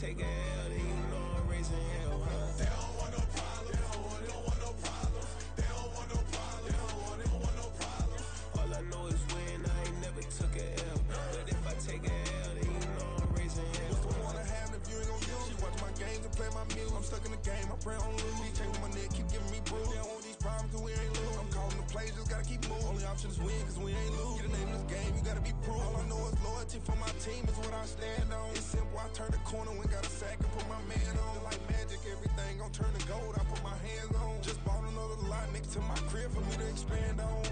take a L, then you know I'm raising hell, huh? They don't want no problems. They don't want no problems. They don't want no problems. They don't want no problems. All I know is win. I ain't never took a L. But if I take a L, then you know I'm raising hell. What's the one I have if you ain't gon' use? She watch my games and play my music. I'm stuck in the game. I pray on lose. He changing my neck, keep giving me bruise. They don't want these problems cause we ain't lose. I'm calling the plays, just gotta keep moving. Only option is win cause we ain't lose. Get a name in this game, you gotta be proof. All I know is loyalty for my team is what I stand on. It's simple, I turn the corner when got a sack and put my man on. Like magic, everything gon' turn to gold, I put my hands on. Just bought another lot next to my crib for me to expand on.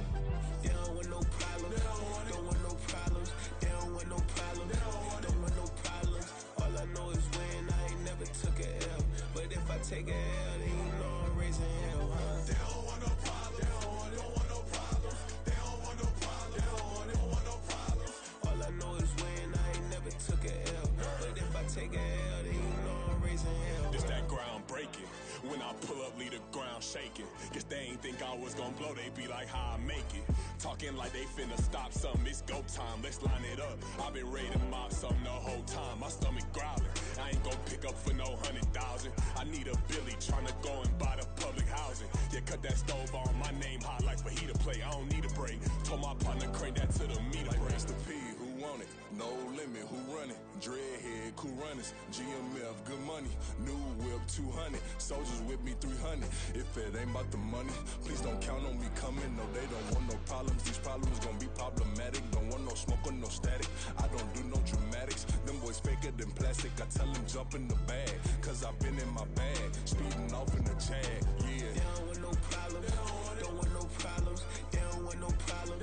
They don't want no problems. They don't want no problems. They don't want no problems. They don't want no problems. All I know is win. I ain't never took a L. But if I take a L, then you know I'm raising hell, huh? They don't want no problems. They don't want no problems. They don't want no problems. They don't want no problems. All I know is win. I ain't never took a L. But if I take a L, then you know I'm raising hell. It's that ground breaking. When I pull up, leave the ground shaking. Guess they ain't think I was gonna blow, they be like, how I make it. Talking like they finna stop something, it's go time, let's line it up. I've been ready to mob something the whole time, my stomach growling. I ain't gon' pick up for no 100,000. I need a Billy tryna go and buy the public housing. Yeah, cut that stove on, my name hot like fajita play. I don't need a break. Told my partner crank that to the meter. Like Mr. P, who want it? No limit, who run it? Dreadhead, cool runners. GMF, good money. New whip, 200. Soldiers with me, 300. If it ain't about the money, please don't count on me coming. No, they don't want no problems. These problems gon' be problematic. Don't want no smoke or no static. I don't do no dramatics. Them boys faker than plastic. I tell them jump in the bag, cause I've been in my bag. Speeding off in the Jag, yeah. They don't want no problems. Don't want no problems. They don't want no problems.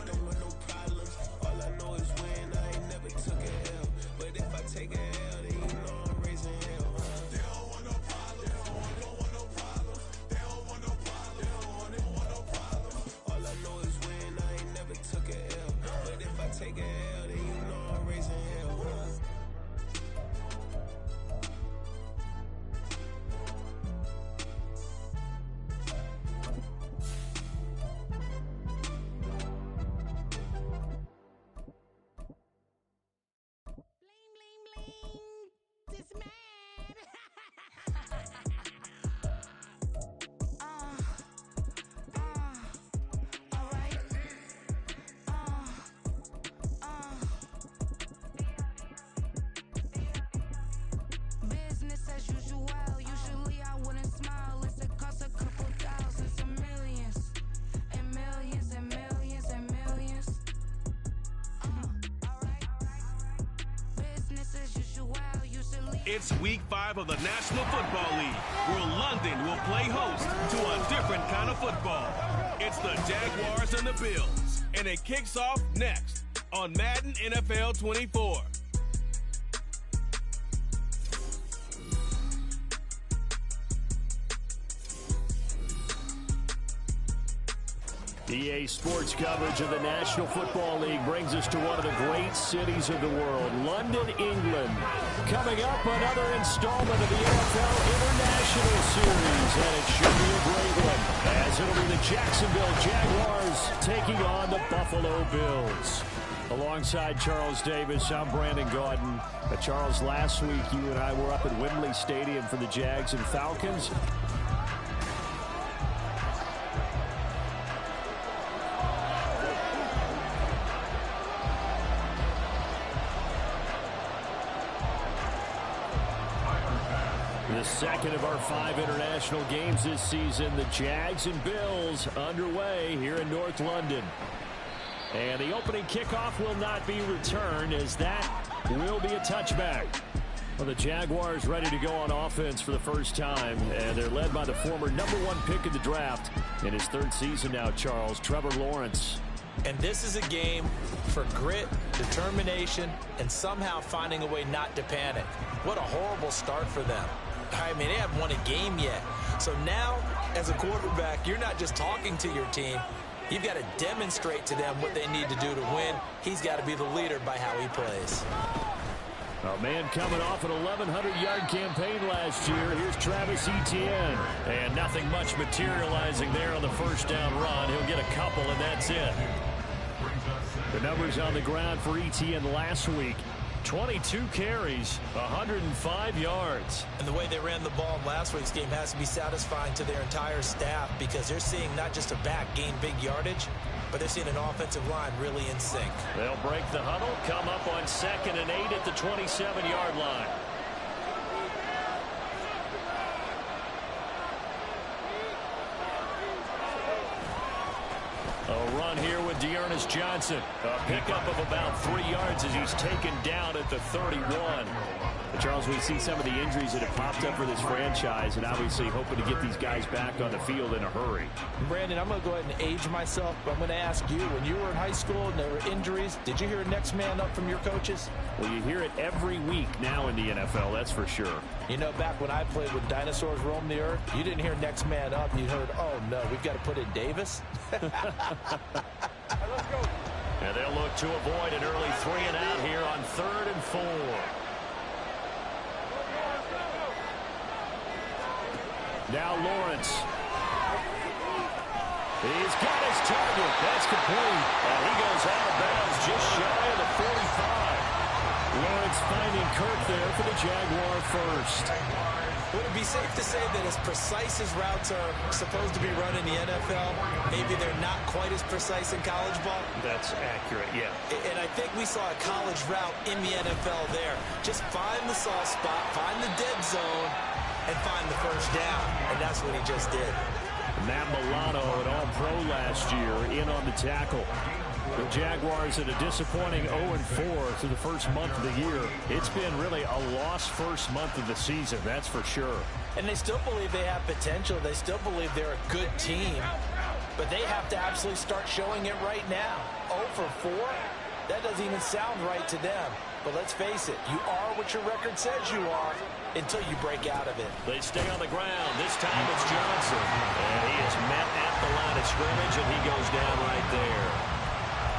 Don't want no problems. All I know is win. I ain't never took a L. But if I take a L, then you know I'm raising hell, huh? They don't want no problems. They don't want no problems. They don't want no problems. They don't want no problems. All I know is win. I ain't never took a L. But if I take a L, then you know I'm raising hell, huh? It's week 5 of the National Football League, where London will play host to a different kind of football. It's the Jaguars and the Bills, and it kicks off next on Madden NFL 24. EA Sports coverage of the National Football League brings us to one of the great cities of the world, London, England. Coming up, another installment of the NFL International Series, and it should be a great one, as it'll be the Jacksonville Jaguars taking on the Buffalo Bills. Alongside Charles Davis, I'm Brandon Gaudin. Charles, last week you and I were up at Wembley Stadium for the Jags and Falcons. The second of our 5 international games this season, the Jags and Bills underway here in North London. And the opening kickoff will not be returned, as that will be a touchback. Well, the Jaguars ready to go on offense for the first time, and they're led by the former #1 pick in the draft in his 3rd season now, Charles, Trevor Lawrence. And this is a game for grit, determination, and somehow finding a way not to panic. What a horrible start for them. I mean, they haven't won a game yet. So now, as a quarterback, you're not just talking to your team. You've got to demonstrate to them what they need to do to win. He's got to be the leader by how he plays. A man coming off an 1,100-yard campaign last year. Here's Travis Etienne. And nothing much materializing there on the first down run. He'll get a couple, and that's it. The numbers on the ground for Etienne last week. 22 carries, 105 yards. And the way they ran the ball in last week's game has to be satisfying to their entire staff because they're seeing not just a back gain big yardage, but they're seeing an offensive line really in sync. They'll break the huddle, come up on 2nd and 8 at the 27-yard line. A run here with Dearness Johnson. A pickup of about 3 yards as he's taken down at the 31. Charles, we see some of the injuries that have popped up for this franchise, and obviously hoping to get these guys back on the field in a hurry. Brandon, I'm going to go ahead and age myself, but I'm going to ask you, when you were in high school and there were injuries, did you hear next man up from your coaches? Well, you hear it every week now in the NFL, that's for sure. You know, back when I played when dinosaurs roamed the earth, you didn't hear next man up. You heard, oh, no, we've got to put in Davis. And they'll look to avoid an early 3 and out here on 3rd and 4. Now Lawrence. He's got his target. That's complete. And he goes out of bounds just shy of the 45. Lawrence finding Kirk there for the Jaguar first. Would it be safe to say that as precise as routes are supposed to be run in the NFL, maybe they're not quite as precise in college ball? That's accurate, yeah. And I think we saw a college route in the NFL there. Just find the soft spot, find the dead zone, and find the first down. And that's what he just did. Matt Milano, an all-pro last year, in on the tackle. The Jaguars at a disappointing 0-4 through the first month of the year. It's been really a lost first month of the season, that's for sure. And they still believe they have potential. They still believe they're a good team. But they have to absolutely start showing it right now. 0-4? That doesn't even sound right to them. But let's face it, you are what your record says you are until you break out of it. They stay on the ground. This time it's Johnson. And he is met at the line of scrimmage, and he goes down right there.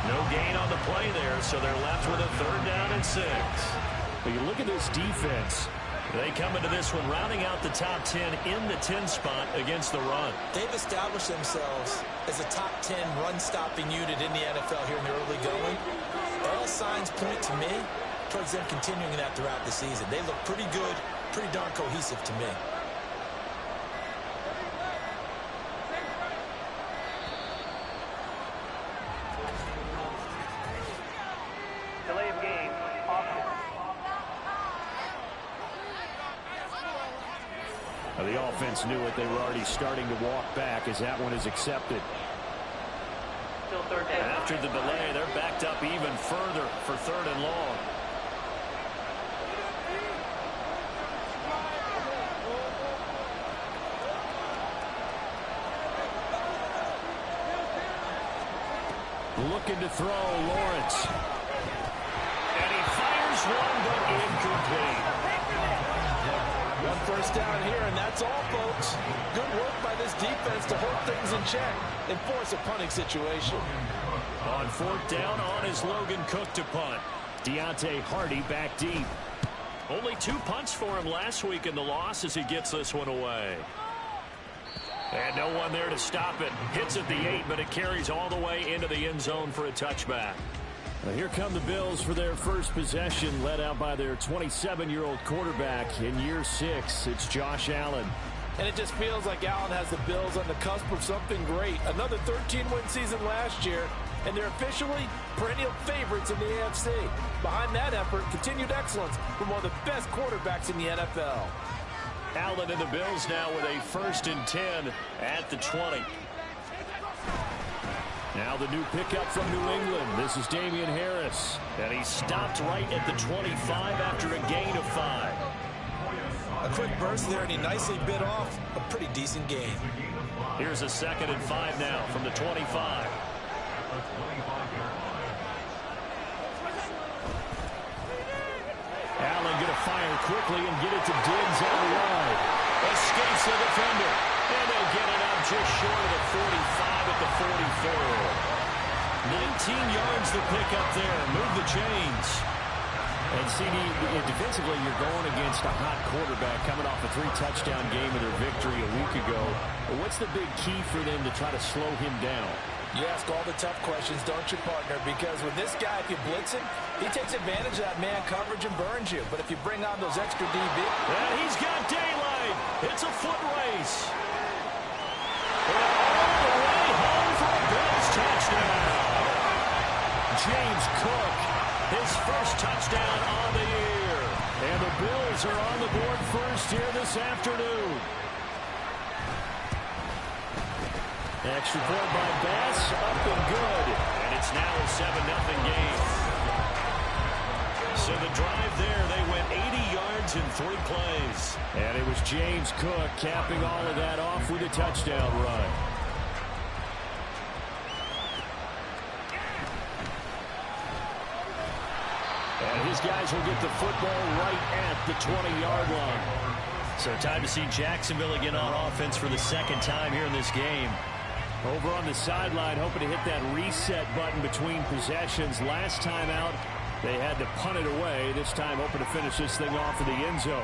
No gain on the play there, so they're left with a 3rd down and 6. But you look at this defense. They come into this one rounding out the top 10 in the 10 spot against the run. They've established themselves as a top 10 run-stopping unit in the NFL here in the early going. All signs point to me towards them continuing that throughout the season. They look pretty good, pretty darn cohesive to me. Delay of game, offense. Now, the offense knew it. They were already starting to walk back as that one is accepted. Still 3rd down. After the delay, they're backed up even further for 3rd and long. Looking to throw, Lawrence. And he fires one, but incomplete. One first down here, and that's all, folks. Good work by this defense to hold things in check and force a punting situation. On 4th down, on is Logan Cook to punt. Deontay Hardy back deep. Only 2 punts for him last week in the loss as he gets this one away. And no one there to stop it. Hits at the 8, but it carries all the way into the end zone for a touchback. Well, here come the Bills for their first possession, led out by their 27-year-old quarterback in year 6. It's Josh Allen. And it just feels like Allen has the Bills on the cusp of something great. Another 13-win season last year, and they're officially perennial favorites in the AFC. Behind that effort, continued excellence from one of the best quarterbacks in the NFL. Allen and the Bills now with a 1st and 10 at the 20. Now the new pickup from New England. This is Damian Harris. And he stopped right at the 25 after a gain of 5. A quick burst there, and he nicely bit off a pretty decent gain. Here's a 2nd and 5 now from the 25. Allen going to fire quickly and get it to Diggs on the line. Escapes the defender. And they'll get it up just short of the 45 at the 44. 19 yards to pick up there. Move the chains. And CD, defensively, you're going against a hot quarterback coming off a 3-touchdown game in their victory a week ago. What's the big key for them to try to slow him down? You ask all the tough questions, don't you, partner? Because with this guy, if you blitz him, he takes advantage of that man coverage and burns you. But if you bring on those extra DB... And he's got daylight. It's a foot race. And all the way home for a Bills touchdown. James Cook, his first touchdown on the year. And the Bills are on the board first here this afternoon. Extra point by Bass, up and good. And it's now a 7-0 game. So the drive there, they went 80 yards in 3 plays. And it was James Cook capping all of that off with a touchdown run. And his guys will get the football right at the 20-yard line. So time to see Jacksonville again on offense for the second time here in this game. Over on the sideline, hoping to hit that reset button between possessions. Last time out, they had to punt it away. This time, hoping to finish this thing off in the end zone.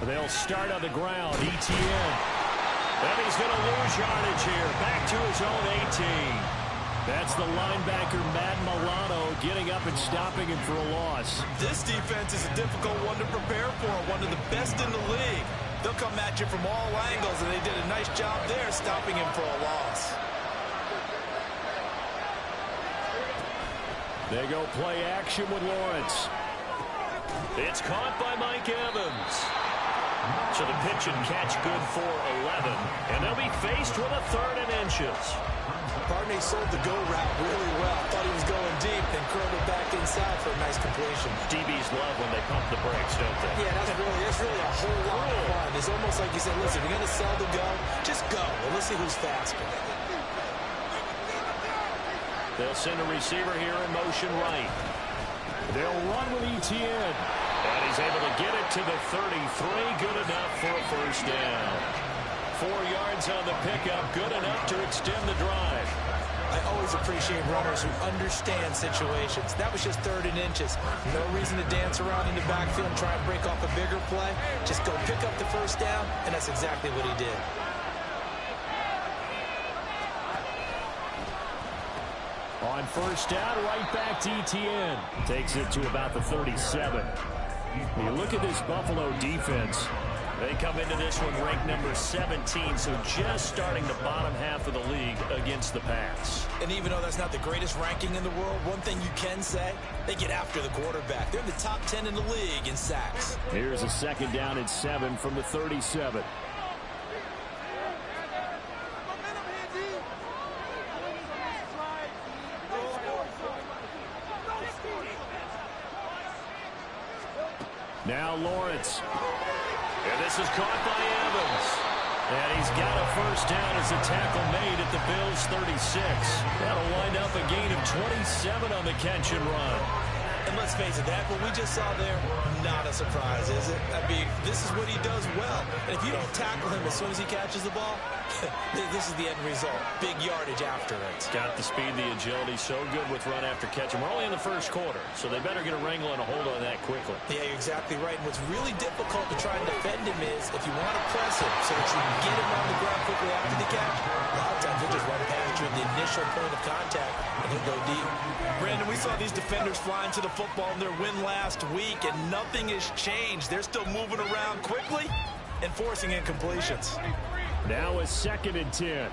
They'll start on the ground. ETN. And he's going to lose yardage here. Back to his own 18. That's the linebacker, Madden getting up and stopping him for a loss. This defense is a difficult one to prepare for, one of the best in the league. They'll come at you from all angles, and they did a nice job there stopping him for a loss. They go play action with Lawrence. It's caught by Mike Evans. So the pitch and catch good for 11, and they'll be faced with a 3rd and inches. Barney sold the go route really well. Thought he was going deep, then curled it back inside for a nice completion. DBs love when they pump the brakes, don't they? Yeah, that's really a whole lot of fun. It's almost like you said, listen, if you're going to sell the go, just go. Well, let's see who's faster. They'll send a receiver here in motion right. They'll run with ETN. And he's able to get it to the 33. Good enough for a first down. 4 yards on the pickup. Good enough to extend the drive. I always appreciate runners who understand situations. That was just 3rd and inches. No reason to dance around in the backfield and try and break off a bigger play. Just go pick up the first down, and that's exactly what he did. On first down, right back to ETN. Takes it to about the 37. You look at this Buffalo defense. They come into this one ranked number 17, so just starting the bottom half of the league against the pass. And even though that's not the greatest ranking in the world, one thing you can say, they get after the quarterback. They're in the top 10 in the league in sacks. Here's a 2nd down and 7 from the 37. Now Lawrence. And this is caught by Evans. And he's got a first down as a tackle made at the Bills' 36. That'll wind up a gain of 27 on the catch and run. And let's face it, that what we just saw there, not a surprise, is it? I mean, this is what he does well. And if you don't tackle him as soon as he catches the ball, this is the end result. Big yardage after it. Got the speed, the agility, so good with run after catch. And we're only in the first quarter, so they better get a wrangle and a hold on that quickly. Yeah, you're exactly right. And what's really difficult to try and defend him is if you want to press him so that you can get him on the ground quickly after the catch, a lot of times he'll just run past you at the initial point of contact and he'll go deep. Brandon, we saw these defenders flying to the football in their win last week, and nothing has changed. They're still moving around quickly and forcing incompletions. Now a 2nd and 10.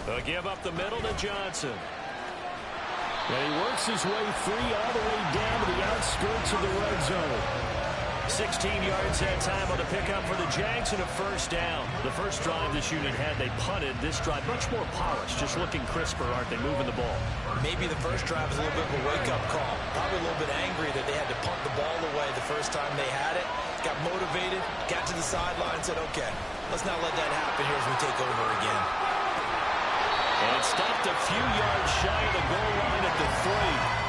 They'll give up the middle to Johnson. And he works his way free all the way down to the outskirts of the red zone. 16 yards that time on the pickup for the Jags and a first down. The first drive this unit had, they punted. This drive much more polished, just looking crisper, aren't they, moving the ball? Maybe the first drive was a little bit of a wake-up call. Probably a little bit angry that they had to punt the ball away the first time they had it. Got motivated, got to the sideline, and said, okay, let's not let that happen here as we take over again. And stopped a few yards shy of the goal line at the 3.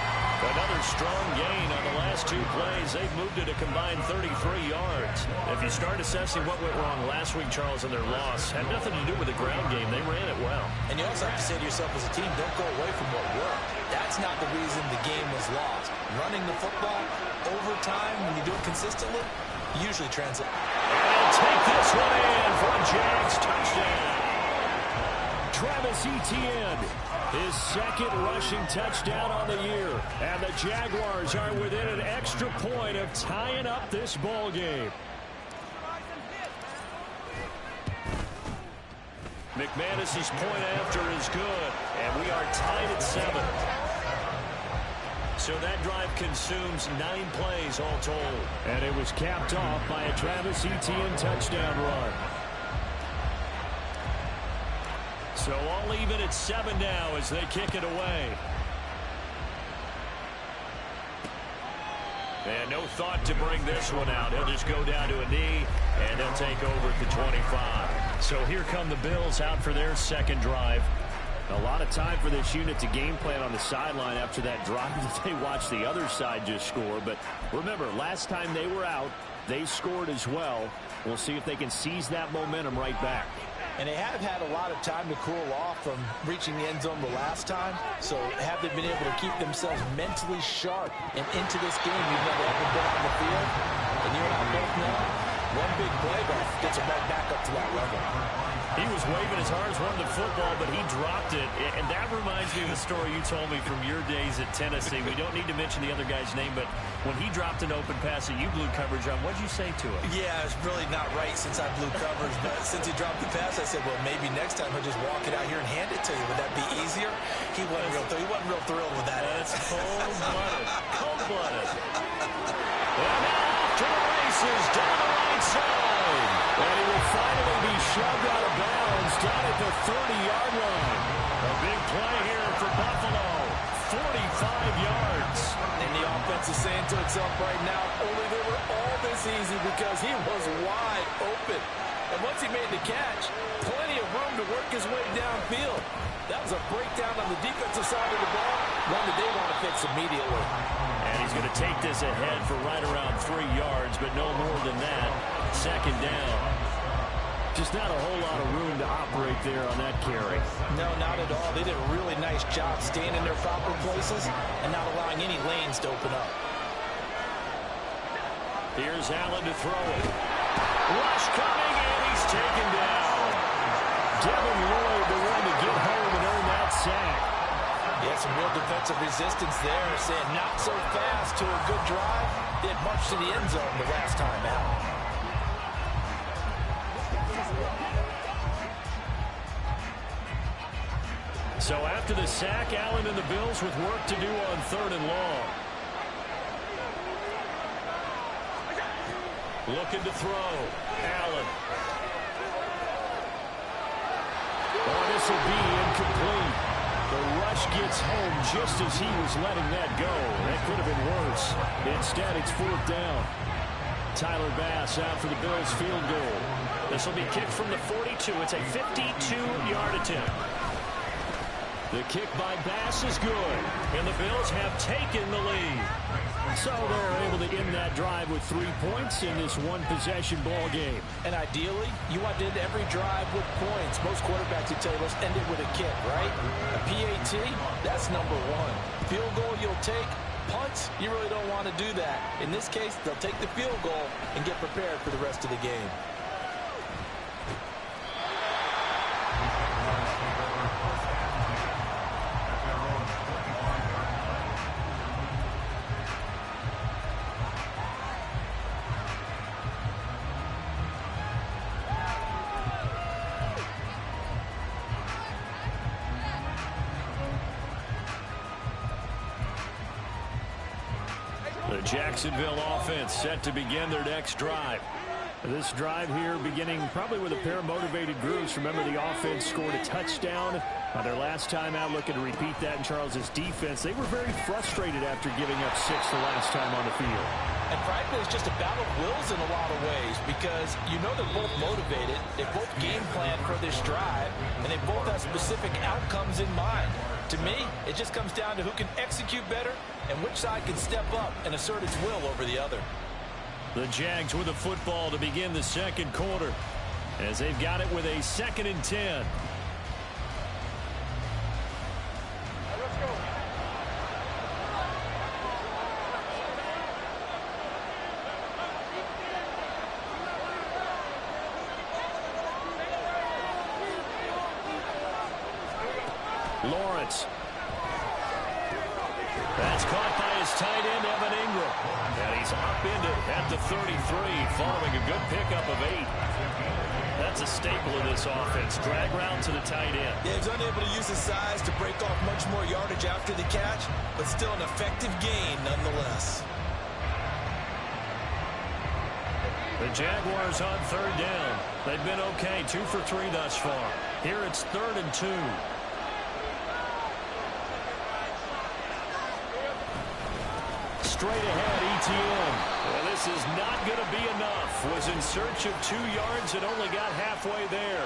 Another strong gain on the last 2 plays. They've moved it a combined 33 yards. If you start assessing what went wrong last week, Charles, in their loss, had nothing to do with the ground game. They ran it well. And you also have to say to yourself as a team, don't go away from what worked. That's not the reason the game was lost. Running the football over time, when you do it consistently, usually translates. And take this one in for a Jags touchdown. Travis Etienne, his second rushing touchdown on the year. And the Jaguars are within an extra point of tying up this ball game. McManus's point after is good. And we are tied at 7. So that drive consumes 9 plays all told. And it was capped off by a Travis Etienne touchdown run. So all even at 7 now as they kick it away. And no thought to bring this one out. He'll just go down to a knee, and they'll take over at the 25. So here come the Bills out for their second drive. A lot of time for this unit to game plan on the sideline after that drive that they watched the other side just score. But remember, last time they were out, they scored as well. We'll see if they can seize that momentum right back. And they have had a lot of time to cool off from reaching the end zone the last time. So have they been able to keep themselves mentally sharp and into this game even though they haven't been on the field? And you and I both know one big play gets them right back up to that level. He was waving as hard as wanted the football, but he dropped it. And that reminds me of the story you told me from your days at Tennessee. We don't need to mention the other guy's name, but when he dropped an open pass that you blew coverage on, what'd you say to him? Yeah, it's really not right since I blew coverage, but since he dropped the pass, I said, well, maybe next time he'll just walk it out here and hand it to you. Would that be easier? He wasn't real thrilled with that. That's cold-blooded. Cold-blooded. And now off to the races down the right side. And he will finally be shoved out of bounds down at the 30-yard line. A big play here for Buffalo. 45 yards. And the offense is saying to itself right now, only they were all this easy because he was wide open. And once he made the catch, plenty of room to work his way downfield. That was a breakdown on the defensive side of the ball, one that they want to fix immediately. And he's going to take this ahead for right around 3 yards, but no more than that. Second down. Just not a whole lot of room to operate there on that carry. No, not at all. They did a really nice job staying in their proper places and not allowing any lanes to open up. Here's Allen to throw it. Rush coming, and he's taken down. Devin Lloyd, the one to get home and earn that sack. Yeah, some real defensive resistance there, saying not so fast to a good drive. Did much to the end zone the last time out. So after the sack, Allen and the Bills with work to do on 3rd and long. Looking to throw. Allen. Oh, this will be incomplete. The rush gets home just as he was letting that go. That could have been worse. Instead, it's 4th down. Tyler Bass out for the Bills field goal. This will be kicked from the 42. It's a 52-yard attempt. The kick by Bass is good, and the Bills have taken the lead. So they're able to end that drive with 3 points in this one-possession ball game. And ideally, you want to end every drive with points. Most quarterbacks would tell you, let's end it with a kick, right? A PAT, that's number 1. Field goal you'll take. Punts, you really don't want to do that. In this case, they'll take the field goal and get prepared for the rest of the game. The Jacksonville offense set to begin their next drive. This drive here beginning probably with a pair of motivated groups. Remember, the offense scored a touchdown On their last time out, looking to repeat that in Charles's defense. They were very frustrated after giving up 6 the last time on the field. And frankly, it's just a battle of wills in a lot of ways because you know they're both motivated. They both game plan for this drive, and they both have specific outcomes in mind. To me, it just comes down to who can execute better and which side can step up and assert its will over the other. The Jags with the football to begin the second quarter as they've got it with a 2nd and 10. Lawrence. That's caught by his tight end, Evan Ingram. And he's upended at the 33, following a good pickup of 8. That's a staple of this offense. Drag route to the tight end. Yeah, he's unable to use his size to break off much more yardage after the catch, but still an effective gain nonetheless. The Jaguars on 3rd down. They've been okay, 2 for 3 thus far. Here it's 3rd and 2. Straight ahead, ETN. Well, this is not going to be enough. Was in search of 2 yards and only got halfway there.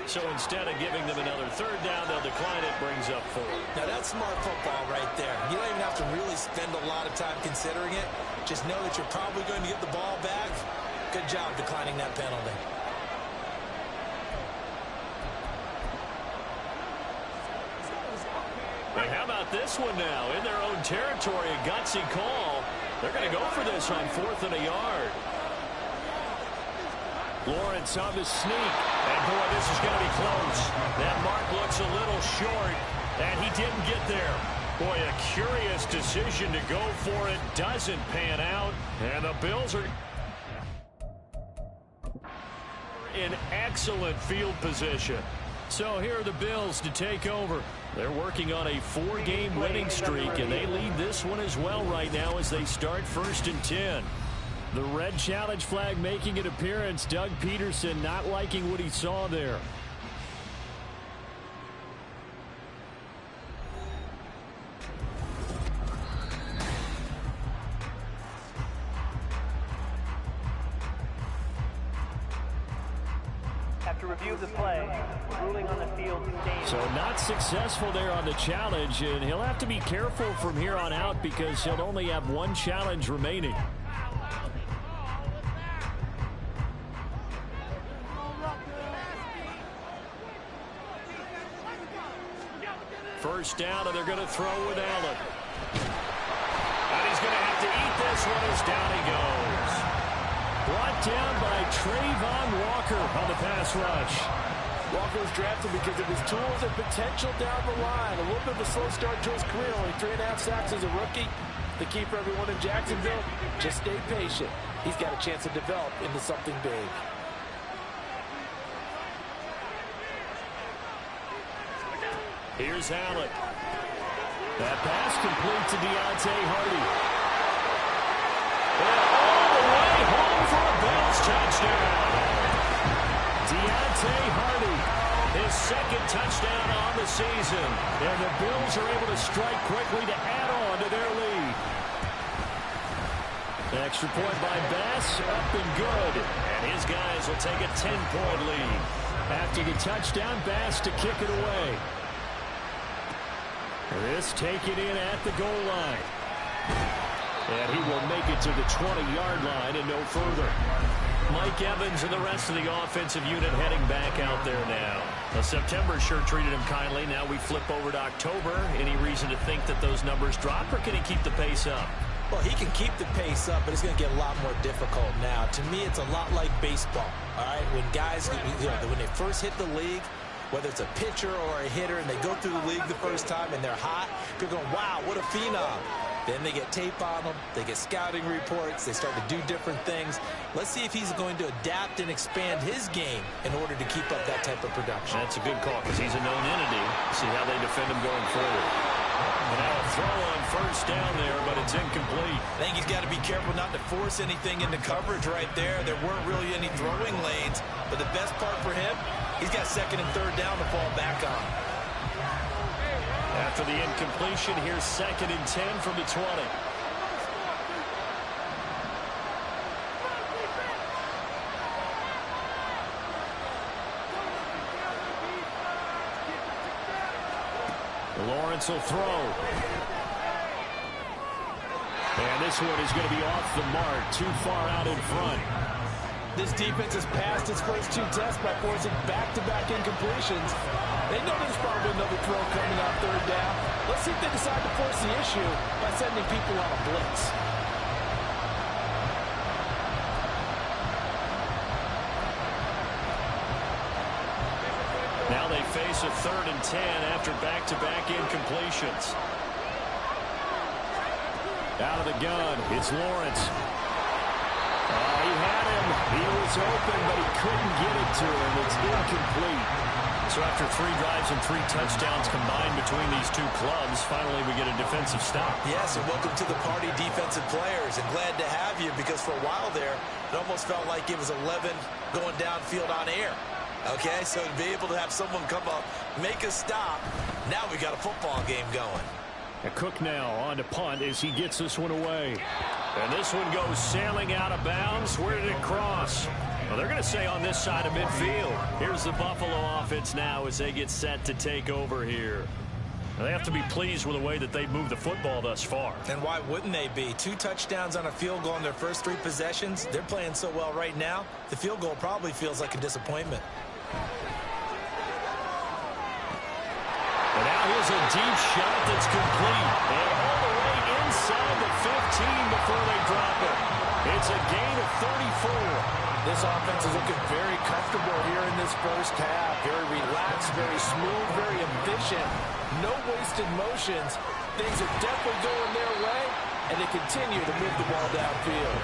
So instead of giving them another 3rd down, they'll decline it, brings up 4. Now that's smart football right there. You don't even have to really spend a lot of time considering it. Just know that you're probably going to get the ball back. Good job declining that penalty. Hey, how about this one now? In their own territory, a gutsy call. They're going to go for this on 4th and a yard. Lawrence on the sneak. And, boy, this is going to be close. That mark looks a little short, and he didn't get there. Boy, a curious decision to go for it. Doesn't pan out, and the Bills are in excellent field position. So here are the Bills to take over. They're working on a 4-game winning streak, and they lead this one as well right now as they start 1st and 10. The red challenge flag making an appearance. Doug Peterson not liking what he saw there. After review of the play, ruling on the field stays. So not successful there on the challenge, and he'll have to be careful from here on out because he'll only have 1 challenge remaining. First down, and they're going to throw with Allen. And he's going to have to eat this one as down he goes. Brought down by Trayvon Walker on the pass rush. Walker was drafted because of his tools and potential down the line. A little bit of a slow start to his career, only 3.5 sacks as a rookie. The key for everyone in Jacksonville, just stay patient. He's got a chance to develop into something big. Here's Allen. That pass complete to Deontay Hardy. And all the way home for a Bills touchdown. Deontay Hardy, his 2nd touchdown on the season. And the Bills are able to strike quickly to add on to their lead. Extra point by Bass, up and good. And his guys will take a 10-point lead. After the touchdown, Bass to kick it away. This taken in at the goal line. And he will make it to the 20-yard line and no further. Mike Evans and the rest of the offensive unit heading back out there now. September sure treated him kindly. Now we flip over to October. Any reason to think that those numbers drop, or can he keep the pace up? Well, he can keep the pace up, but it's going to get a lot more difficult now. To me, it's a lot like baseball. All right, when guys, when they first hit the league, whether it's a pitcher or a hitter, and they go through the league the first time and they're hot, people are going, wow, what a phenom. Then they get tape on them, they get scouting reports, they start to do different things. Let's see if he's going to adapt and expand his game in order to keep up that type of production. That's a good call because he's a known entity. See how they defend him going forward. And now a throw on first down there, but it's incomplete. I think he's got to be careful not to force anything into coverage right there. There weren't really any throwing lanes, but the best part for him, he's got second and third down to fall back on. After the incompletion, here's second and 10 from the 20. Lawrence will throw. And this one is going to be off the mark, too far out in front. This defense has passed its first two tests by forcing back-to-back incompletions. They know there's probably another throw coming on third down. Let's see if they decide to force the issue by sending people on a blitz. Now they face a third and 10 after back-to-back incompletions. Out of the gun, it's Lawrence. He had him. He was open, but he couldn't get it to him. It's incomplete. So after 3 drives and 3 touchdowns combined between these two clubs, finally we get a defensive stop. Yes, and welcome to the party, defensive players. And glad to have you, because for a while there, it almost felt like it was 11 going downfield on air. Okay, so to be able to have someone come up, make a stop, now we got a football game going. Cook now on to punt as he gets this one away. And this one goes sailing out of bounds. Where did it cross? Well, they're going to say on this side of midfield. Here's the Buffalo offense now as they get set to take over here. Now, they have to be pleased with the way that they've moved the football thus far. And why wouldn't they be? 2 touchdowns on a field goal in their first 3 possessions. They're playing so well right now, the field goal probably feels like a disappointment. And now here's a deep shot that's complete. And all the way inside the 15 before they drop it. It's a gain of 34. This offense is looking very comfortable here in this first half. Very relaxed, very smooth, very efficient. No wasted motions. Things are definitely going their way, and they continue to move the ball downfield.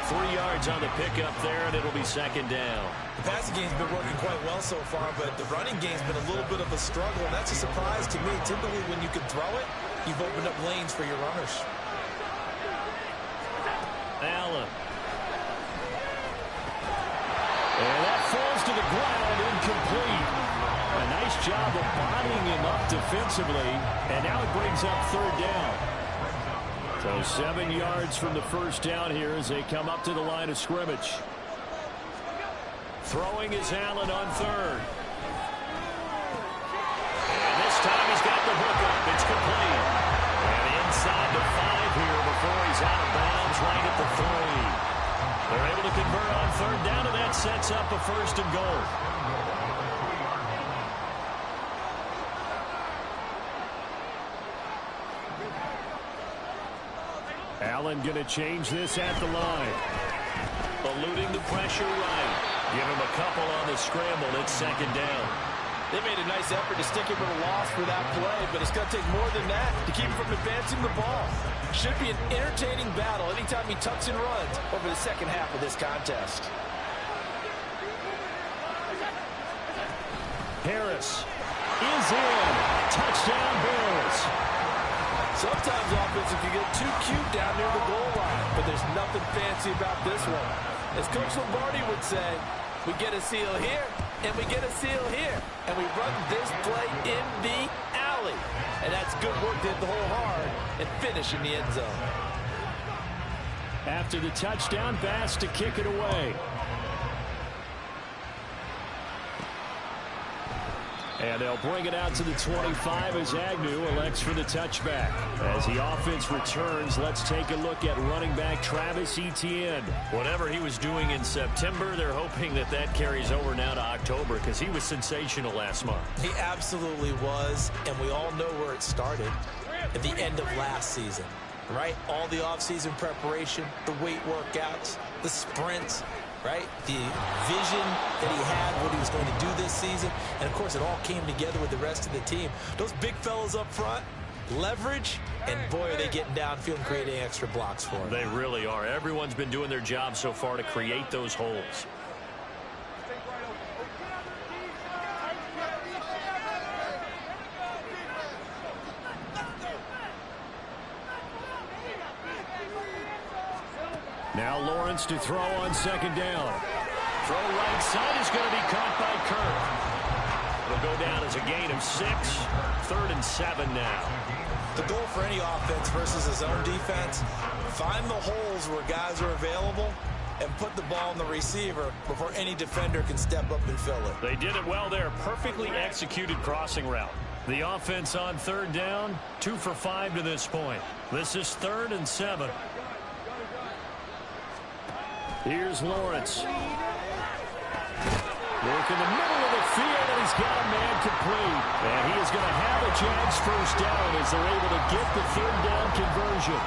3 yards on the pickup there, and it'll be second down. The passing game's been working quite well so far, but the running game's been a little bit of a struggle, and that's a surprise to me. Typically, when you can throw it, you've opened up lanes for your runners. Allen. And that falls to the ground, incomplete. A nice job of bodying him up defensively, and now it brings up third down. So 7 yards from the first down here as they come up to the line of scrimmage. Throwing is Allen on third. And this time he's got the hook up. It's complete. And inside the 5 here before he's out of bounds right at the 3. They're able to convert on third down, and that sets up a first and goal. Allen going to change this at the line. Eluding the pressure right. Give him a couple on the scramble. It's second down. They made a nice effort to stick him with a loss for that play, but it's going to take more than that to keep him from advancing the ball. Should be an entertaining battle anytime he tucks and runs over the second half of this contest. Harris is in. Touchdown Bills. Sometimes offense, if you get too cute down near the goal line, but there's nothing fancy about this one. As Coach Lombardi would say, we get a seal here, and we get a seal here, and we run this play in the alley. And that's good work to hit the hole hard and finish in the end zone. After the touchdown, Bass to kick it away. And they'll bring it out to the 25 as Agnew elects for the touchback. As the offense returns, let's take a look at running back Travis Etienne. Whatever he was doing in September, they're hoping that that carries over now to October because he was sensational last month. He absolutely was, and we all know where it started at the end of last season, right? All the offseason preparation, the weight workouts, the sprints, right? The vision that he had, what he was going to do this season. And, of course, it all came together with the rest of the team. Those big fellas up front, leverage, and, boy, are they getting downfield and creating extra blocks for him. They really are. Everyone's been doing their job so far to create those holes. Now Lawrence to throw on second down. Throw right side is going to be caught by Kirk. It'll go down as a gain of 6. 3rd and 7 now. The goal for any offense versus his own defense, find the holes where guys are available and put the ball on the receiver before any defender can step up and fill it. They did it well there. Perfectly executed crossing route. The offense on 3rd down, 2 for 5 to this point. This is 3rd and 7. Here's Lawrence. Work in the middle of the field, and he's got a man complete. And he is going to have a Jags first down as they're able to get the 3rd down conversion.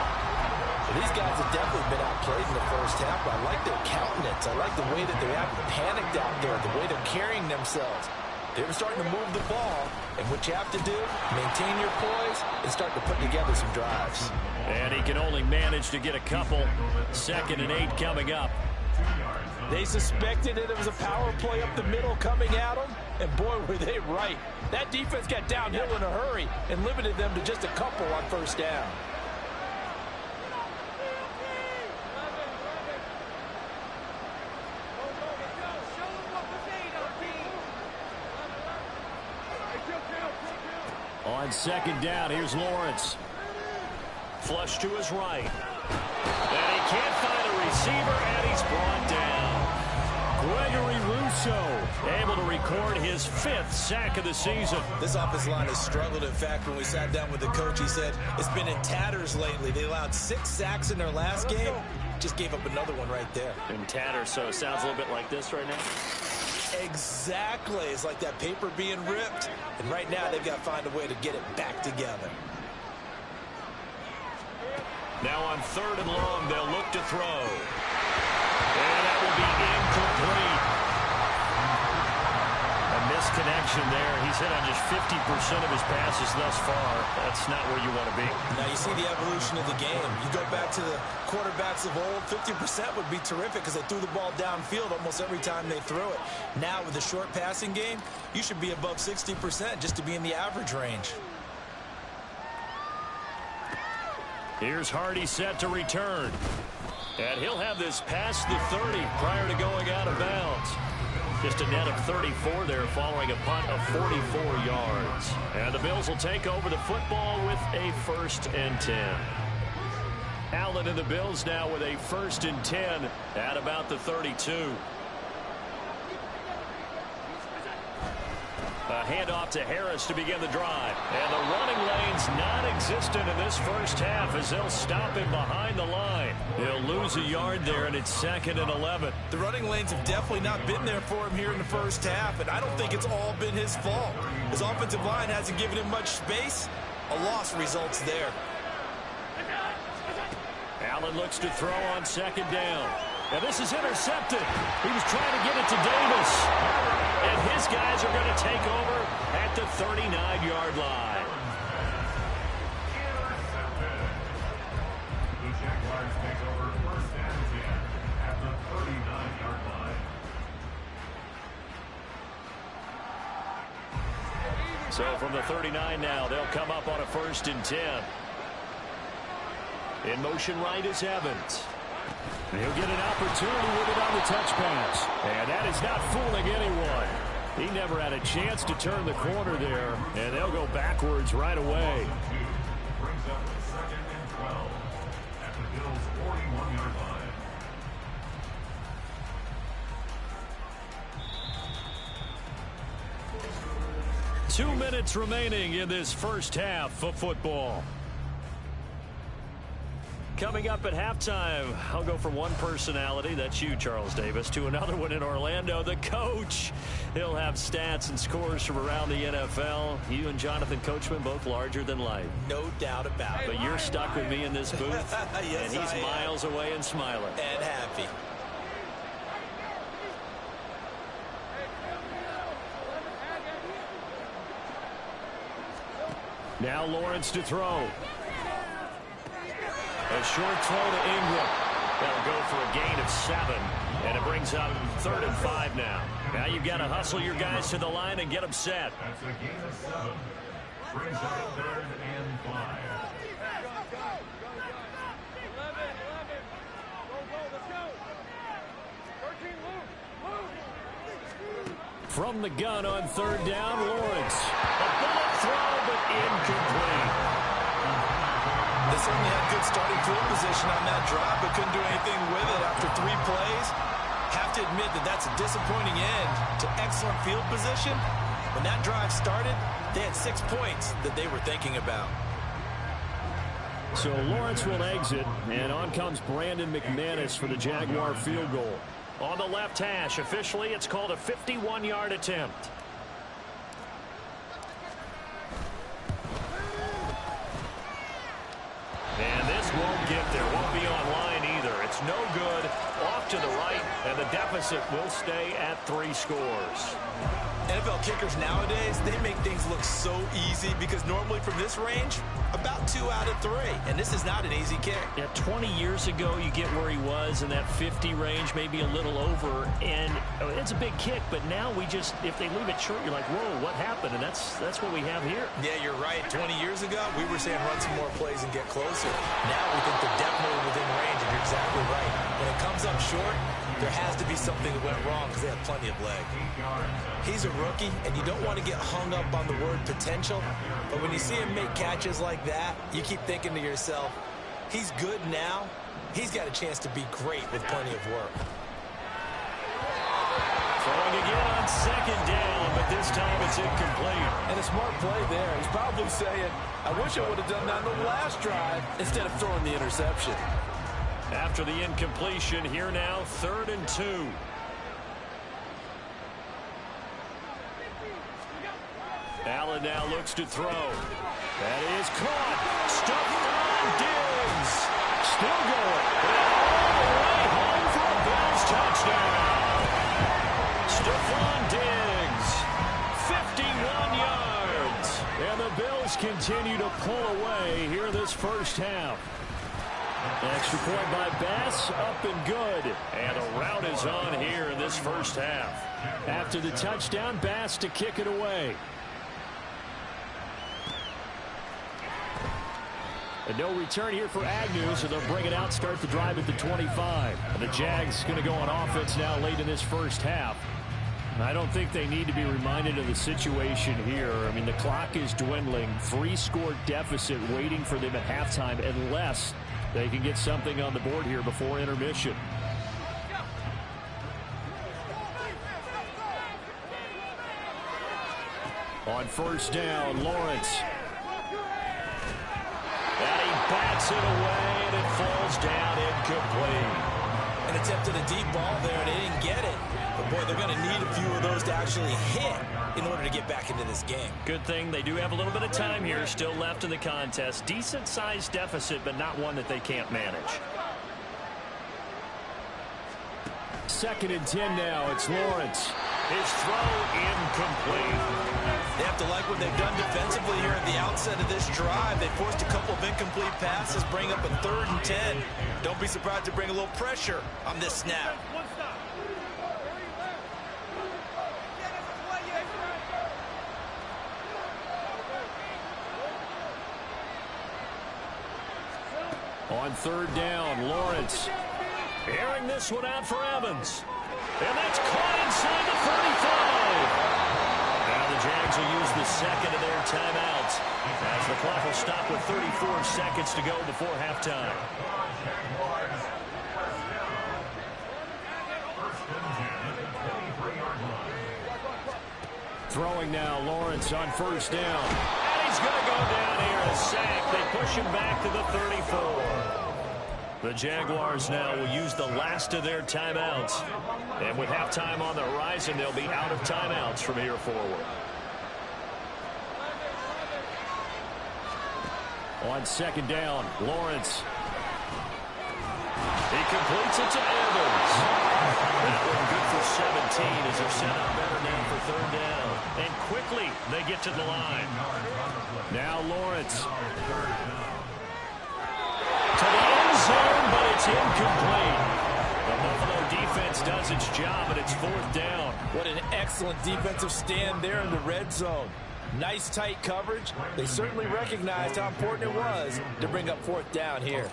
These guys have definitely been outplayed in the first half, but I like their countenance. I like the way that they're acting panicked out there, the way they're carrying themselves. They're starting to move the ball, and what you have to do, maintain your poise and start to put together some drives. And he can only manage to get a couple. 2nd and 8 coming up. They suspected it was a power play up the middle coming at them, and boy, were they right. That defense got downhill in a hurry and limited them to just a couple on first down. On 2nd down, here's Lawrence. Flush to his right. And he can't find a receiver, and he's brought down. Gregory Rousseau able to record his 5th sack of the season. This offensive line has struggled. In fact, when we sat down with the coach, he said it's been in tatters lately. They allowed 6 sacks in their last game. Just gave up another one right there. In tatters, so it sounds a little bit like this right now. Exactly. It's like that paper being ripped. And right now, they've got to find a way to get it back together. Now on 3rd and long, they'll look to throw. And that will be incomplete. A misconnection there. He's hit on just 50% of his passes thus far. That's not where you want to be. Now you see the evolution of the game. You go back to the quarterbacks of old, 50% would be terrific because they threw the ball downfield almost every time they threw it. Now with the short passing game, you should be above 60% just to be in the average range. Here's Hardy set to return. And he'll have this past the 30 prior to going out of bounds. Just a net of 34 there following a punt of 44 yards. And the Bills will take over the football with a 1st and 10. Allen and the Bills now with a 1st and 10 at about the 32. A handoff to Harris to begin the drive. And the running lane's non-existent in this first half as they'll stop him behind the line. He'll lose a yard there, and it's 2nd and 11. The running lanes have definitely not been there for him here in the first half, and I don't think it's all been his fault. His offensive line hasn't given him much space. A loss results there. Allen looks to throw on 2nd down. And this is intercepted. He was trying to get it to Davis. And his guys are going to take over at the 39-yard line. The Jaguars take over 1st and 10 at the 39-yard line. So from the 39 now, they'll come up on a 1st and 10. In motion right is Evans. He'll get an opportunity with it on the touch pass. And that is not fooling anyone. He never had a chance to turn the corner there, and they'll go backwards right away. Brings up 2nd and 12 at the Bills' 41-yard line. 2 minutes remaining in this first half of football. Coming up at halftime, I'll go from one personality, that's you, Charles Davis, to another one in Orlando, the coach. He'll have stats and scores from around the NFL. You and Jonathan Coachman, both larger than life. No doubt about it. But you're stuck with me in this booth, yes, and he's miles away and smiling. And happy. Now Lawrence to throw. A short throw to Ingram. That'll go for a gain of 7. And it brings up 3rd and 5 now. Now you've got to hustle your guys to the line and get them set. That's a gain of 7. Brings up 3rd and 5. From the gun on third down, Lawrence. A bullet throw, but incomplete. They certainly had good starting field position on that drive, but couldn't do anything with it after 3 plays. Have to admit that that's a disappointing end to excellent field position. When that drive started, they had 6 points that they were thinking about. So Lawrence will exit, and on comes Brandon McManus for the Jaguar field goal. On the left hash, officially it's called a 51-yard attempt. And this won't get there, won't be online either. It's no good, off to the right, and the deficit will stay at 3 scores. NFL kickers nowadays, they make things look so easy because normally from this range, about 2 out of 3. And this is not an easy kick. Yeah, 20 years ago, you get where he was in that 50 range, maybe a little over. And it's a big kick, but now we just, if they leave it short, you're like, whoa, what happened? And that's what we have here. Yeah, you're right. 20 years ago, we were saying run some more plays and get closer. Now we think they're definitely within range, and you're exactly right. When it comes up short, there has to be something that went wrong because they have plenty of leg. He's a rookie, and you don't want to get hung up on the word potential, but when you see him make catches like that, you keep thinking to yourself, he's good now. He's got a chance to be great with plenty of work. Throwing again on second down, but this time it's incomplete. And a smart play there. He's probably saying, I wish I would have done that on the last drive instead of throwing the interception. After the incompletion, here now, 3rd and 2. Allen now looks to throw. That is caught. Stuffed on Diggs. Still going. And all the way home for a Bills touchdown. Stephon Diggs, 51 yards. And the Bills continue to pull away here this first half. Extra point by Bass, up and good. And a rout is on here in this first half. After the touchdown, Bass to kick it away. And no return here for Agnew, so they'll bring it out, start the drive at the 25. And the Jags going to go on offense now late in this first half. I don't think they need to be reminded of the situation here. I mean, the clock is dwindling. 3-score deficit waiting for them at halftime unless they can get something on the board here before intermission. On first down, Lawrence. And he bats it away, and it falls down incomplete. And attempted a deep ball there, and they didn't get it. But, boy, they're going to need a few of those to actually hit in order to get back into this game. Good thing they do have a little bit of time here still left in the contest. Decent-sized deficit, but not one that they can't manage. 2nd and 10 now. It's Lawrence. His throw incomplete. They have to like what they've done defensively here at the outset of this drive. They forced a couple of incomplete passes, bring up a 3rd and 10. Don't be surprised to bring a little pressure on this snap. On 3rd down, Lawrence. Airing this one out for Evans. And that's caught inside the 35. Now the Jags will use the 2nd of their timeouts as the clock will stop with 34 seconds to go before halftime. Throwing now, Lawrence on first down. And he's going to go down here and sack. They push him back to the 34. The Jaguars now will use the last of their timeouts. And with halftime on the horizon, they'll be out of timeouts from here forward. On 2nd down, Lawrence. He completes it to Evans. That one good for 17 as they're set up better now for 3rd down. And quickly they get to the line. Now Lawrence. To the end zone, but it's incomplete. The Buffalo defense does its job, and it's 4th down. What an excellent defensive stand there in the red zone. Nice tight coverage. They certainly recognized how important it was to bring up 4th down here.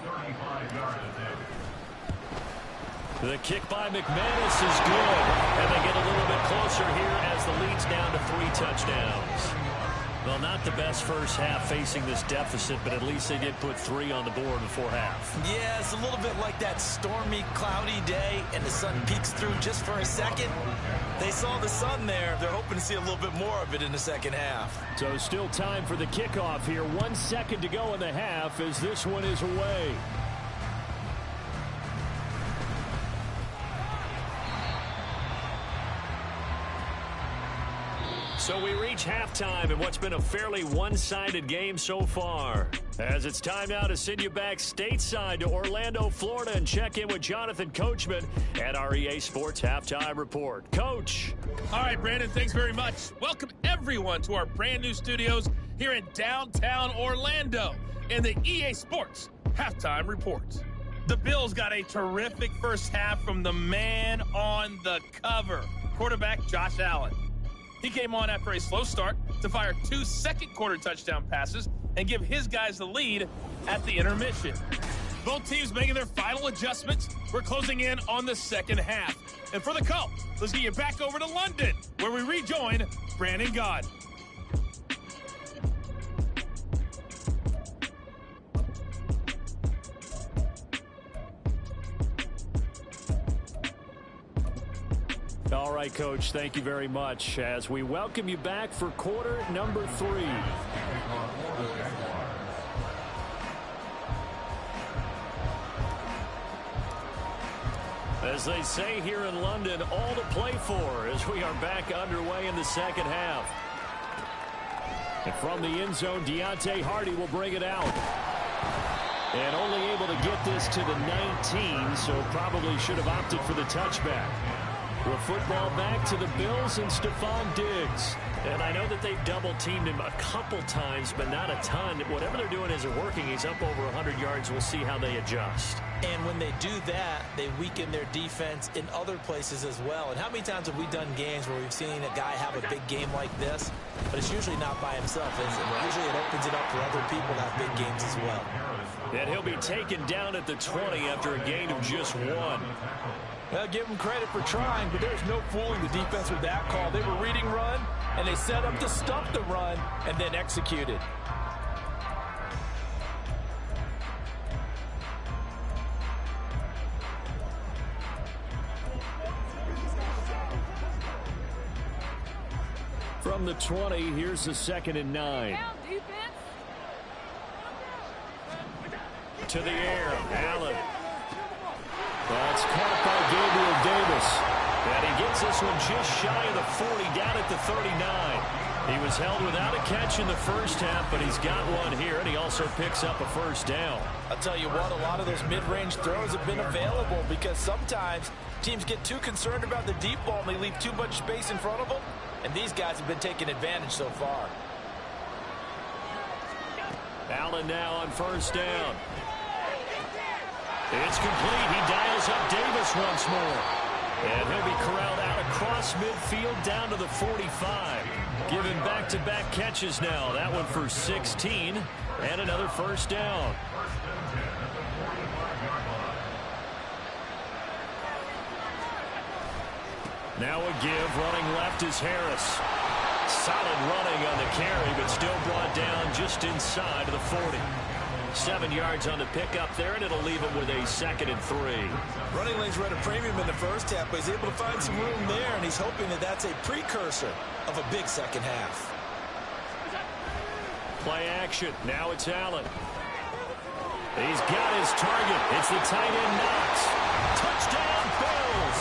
The kick by McManus is good, and they get a little bit closer here as the lead's down to 3 touchdowns. Well, not the best first half facing this deficit, but at least they did put 3 on the board before half. Yeah, it's a little bit like that stormy, cloudy day, and the sun peeks through just for a second. They saw the sun there. They're hoping to see a little bit more of it in the second half. So still time for the kickoff here. 1 second to go in the half as this one is away. So we reach halftime in what's been a fairly one-sided game so far. As it's time now to send you back stateside to Orlando, Florida, and check in with Jonathan Coachman at our EA Sports Halftime Report. Coach. All right, Brandon, thanks very much. Welcome, everyone, to our brand new studios here in downtown Orlando in the EA Sports Halftime Report. The Bills got a terrific first half from the man on the cover, quarterback Josh Allen. He came on after a slow start to fire 2 second-quarter touchdown passes and give his guys the lead at the intermission. Both teams making their final adjustments. We're closing in on the second half. And for the call, let's get you back over to London, where we rejoin Brandon God. All right, Coach, thank you very much as we welcome you back for quarter number 3. As they say here in London, all to play for as we are back underway in the second half. And from the end zone, Deontay Hardy will bring it out. And only able to get this to the 19, so probably should have opted for the touchback. With football back to the Bills and Stephon Diggs. And I know that they've double-teamed him a couple times, but not a ton. Whatever they're doing isn't working. He's up over 100 yards. We'll see how they adjust. And when they do that, they weaken their defense in other places as well. And how many times have we done games where we've seen a guy have a big game like this, but it's usually not by himself, is it? Usually it opens it up for other people to have big games as well. And he'll be taken down at the 20 after a gain of just 1. Well, give them credit for trying, but there's no fooling the defense with that call. They were reading run, and they set up to stop the run, and then executed. From the 20, here's the 2nd and 9. To the air, Allen. That's caught by Gabriel Davis. And he gets this one just shy of the 40, down at the 39. He was held without a catch in the first half, but he's got one here, and he also picks up a first down. I'll tell you what, a lot of those mid-range throws have been available because sometimes teams get too concerned about the deep ball and they leave too much space in front of them, and these guys have been taking advantage so far. Allen now on first down. It's complete. He dials up Davis once more. And he'll be corralled out across midfield down to the 45. Given back-to-back catches now. That one for 16 and another first down. Now a give. Running left is Harris. Solid running on the carry, but still brought down just inside of the 40. 7 yards on the pickup there, and it'll leave him with a 2nd and 3. Running lanes were at a premium in the first half, but he's able to find some room there, and he's hoping that that's a precursor of a big second half. Play action. Now it's Allen. He's got his target. It's the tight end Knox. Touchdown, Bills.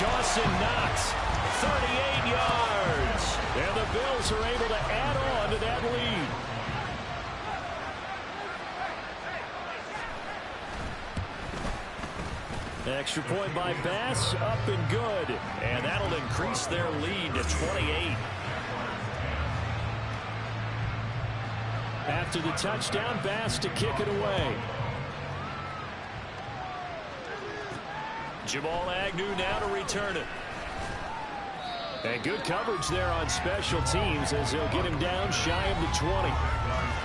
Dawson Knox, 38 yards. And the Bills are able to add on to that lead. Extra point by Bass, up and good. And that'll increase their lead to 28. After the touchdown, Bass to kick it away. Jamal Agnew now to return it. And good coverage there on special teams as they'll get him down shy of the 20.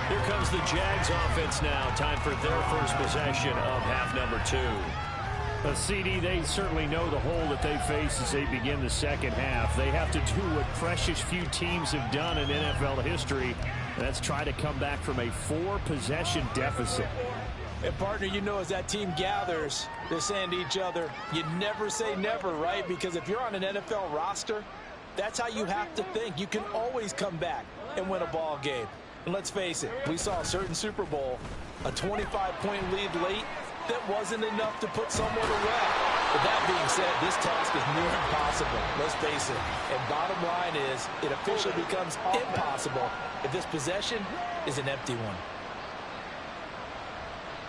Here comes the Jags offense now. Time for their first possession of half number 2. A CD, they certainly know the hole that they face as they begin the second half. They have to do what precious few teams have done in NFL history. That's try to come back from a 4-possession deficit. And, partner, you know, as that team gathers, they're saying to each other, you never say never, right? Because if you're on an NFL roster, that's how you have to think. You can always come back and win a ball game. And let's face it, we saw a certain Super Bowl, a 25-point lead late, that wasn't enough to put someone away. But that being said, this task is near impossible. Let's face it. And bottom line is, it officially becomes impossible if this possession is an empty one.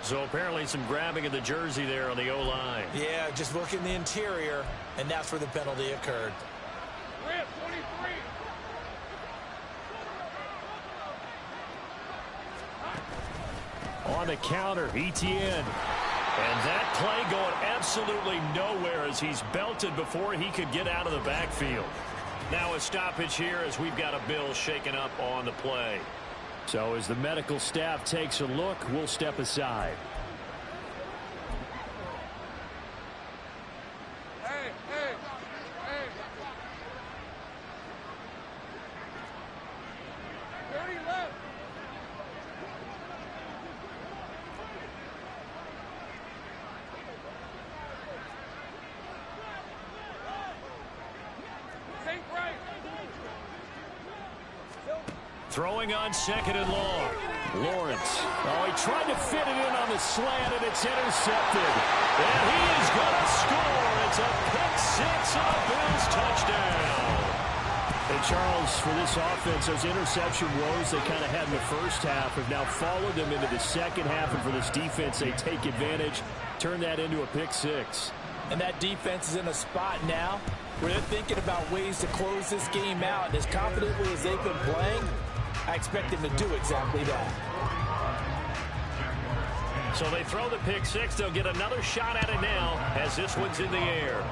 So apparently some grabbing of the jersey there on the O-line. Yeah, just look in the interior, and that's where the penalty occurred. On the counter, Etienne. And that play going absolutely nowhere as he's belted before he could get out of the backfield. Now a stoppage here as we've got a Bill shaken up on the play. So as the medical staff takes a look, we'll step aside. Throwing on second and long. Lawrence. Oh, he tried to fit it in on the slant, and it's intercepted. And he is going to score. It's a pick six and a Bills touchdown. And Charles, for this offense, those interception woes they kind of had in the first half have now followed them into the second half. And for this defense, they take advantage, turn that into a pick six. And that defense is in a spot now where they're thinking about ways to close this game out. And as confidently as they've been playing, I expect them to do exactly that. So they throw the pick six. They'll get another shot at it now as this one's in the air.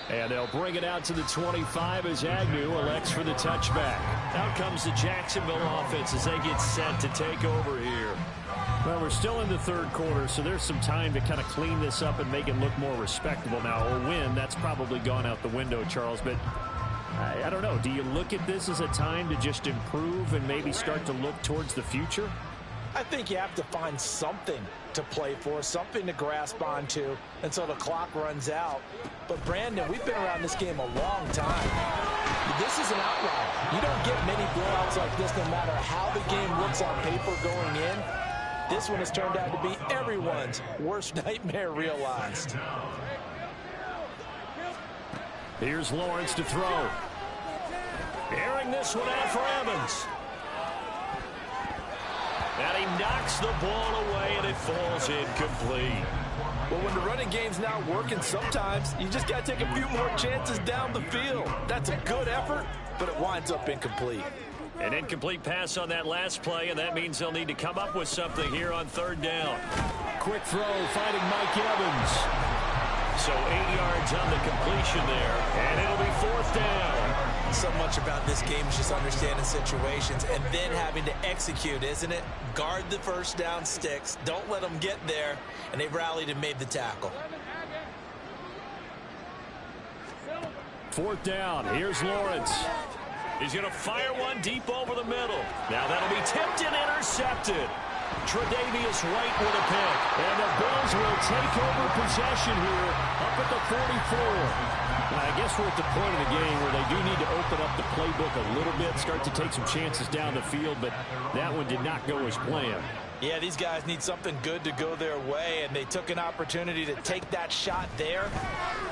And they'll bring it out to the 25 as Agnew elects for the touchback. Out comes the Jacksonville offense as they get set to take over here. Well, we're still in the third quarter, so there's some time to kind of clean this up and make it look more respectable now. A win, that's probably gone out the window, Charles, but I don't know. Do you look at this as a time to just improve and maybe start to look towards the future? I think you have to find something to play for, something to grasp onto until the clock runs out. But, Brandon, we've been around this game a long time. This is an outlier. You don't get many blowouts like this no matter how the game looks on paper going in. This one has turned out to be everyone's worst nightmare realized. Here's Lawrence to throw. Airing this one out for Evans. And he knocks the ball away, and it falls incomplete. Well, when the running game's not working, sometimes you just got to take a few more chances down the field. That's a good effort, but it winds up incomplete. An incomplete pass on that last play, and that means they'll need to come up with something here on third down. Quick throw, finding Mike Evans. So 8 yards on the completion there, and it'll be fourth down. So much about this game is just understanding situations and then having to execute, isn't it? Guard the first down sticks. Don't let them get there, and they've rallied and made the tackle. Fourth down. Here's Lawrence. He's going to fire one deep over the middle. Now that'll be tipped and intercepted. Tre'Davious White with a pick. And the Bills will take over possession here up at the 44. I guess we're at the point of the game where they do need to open up the playbook a little bit, start to take some chances down the field, but that one did not go as planned. Yeah, these guys need something good to go their way, and they took an opportunity to take that shot there,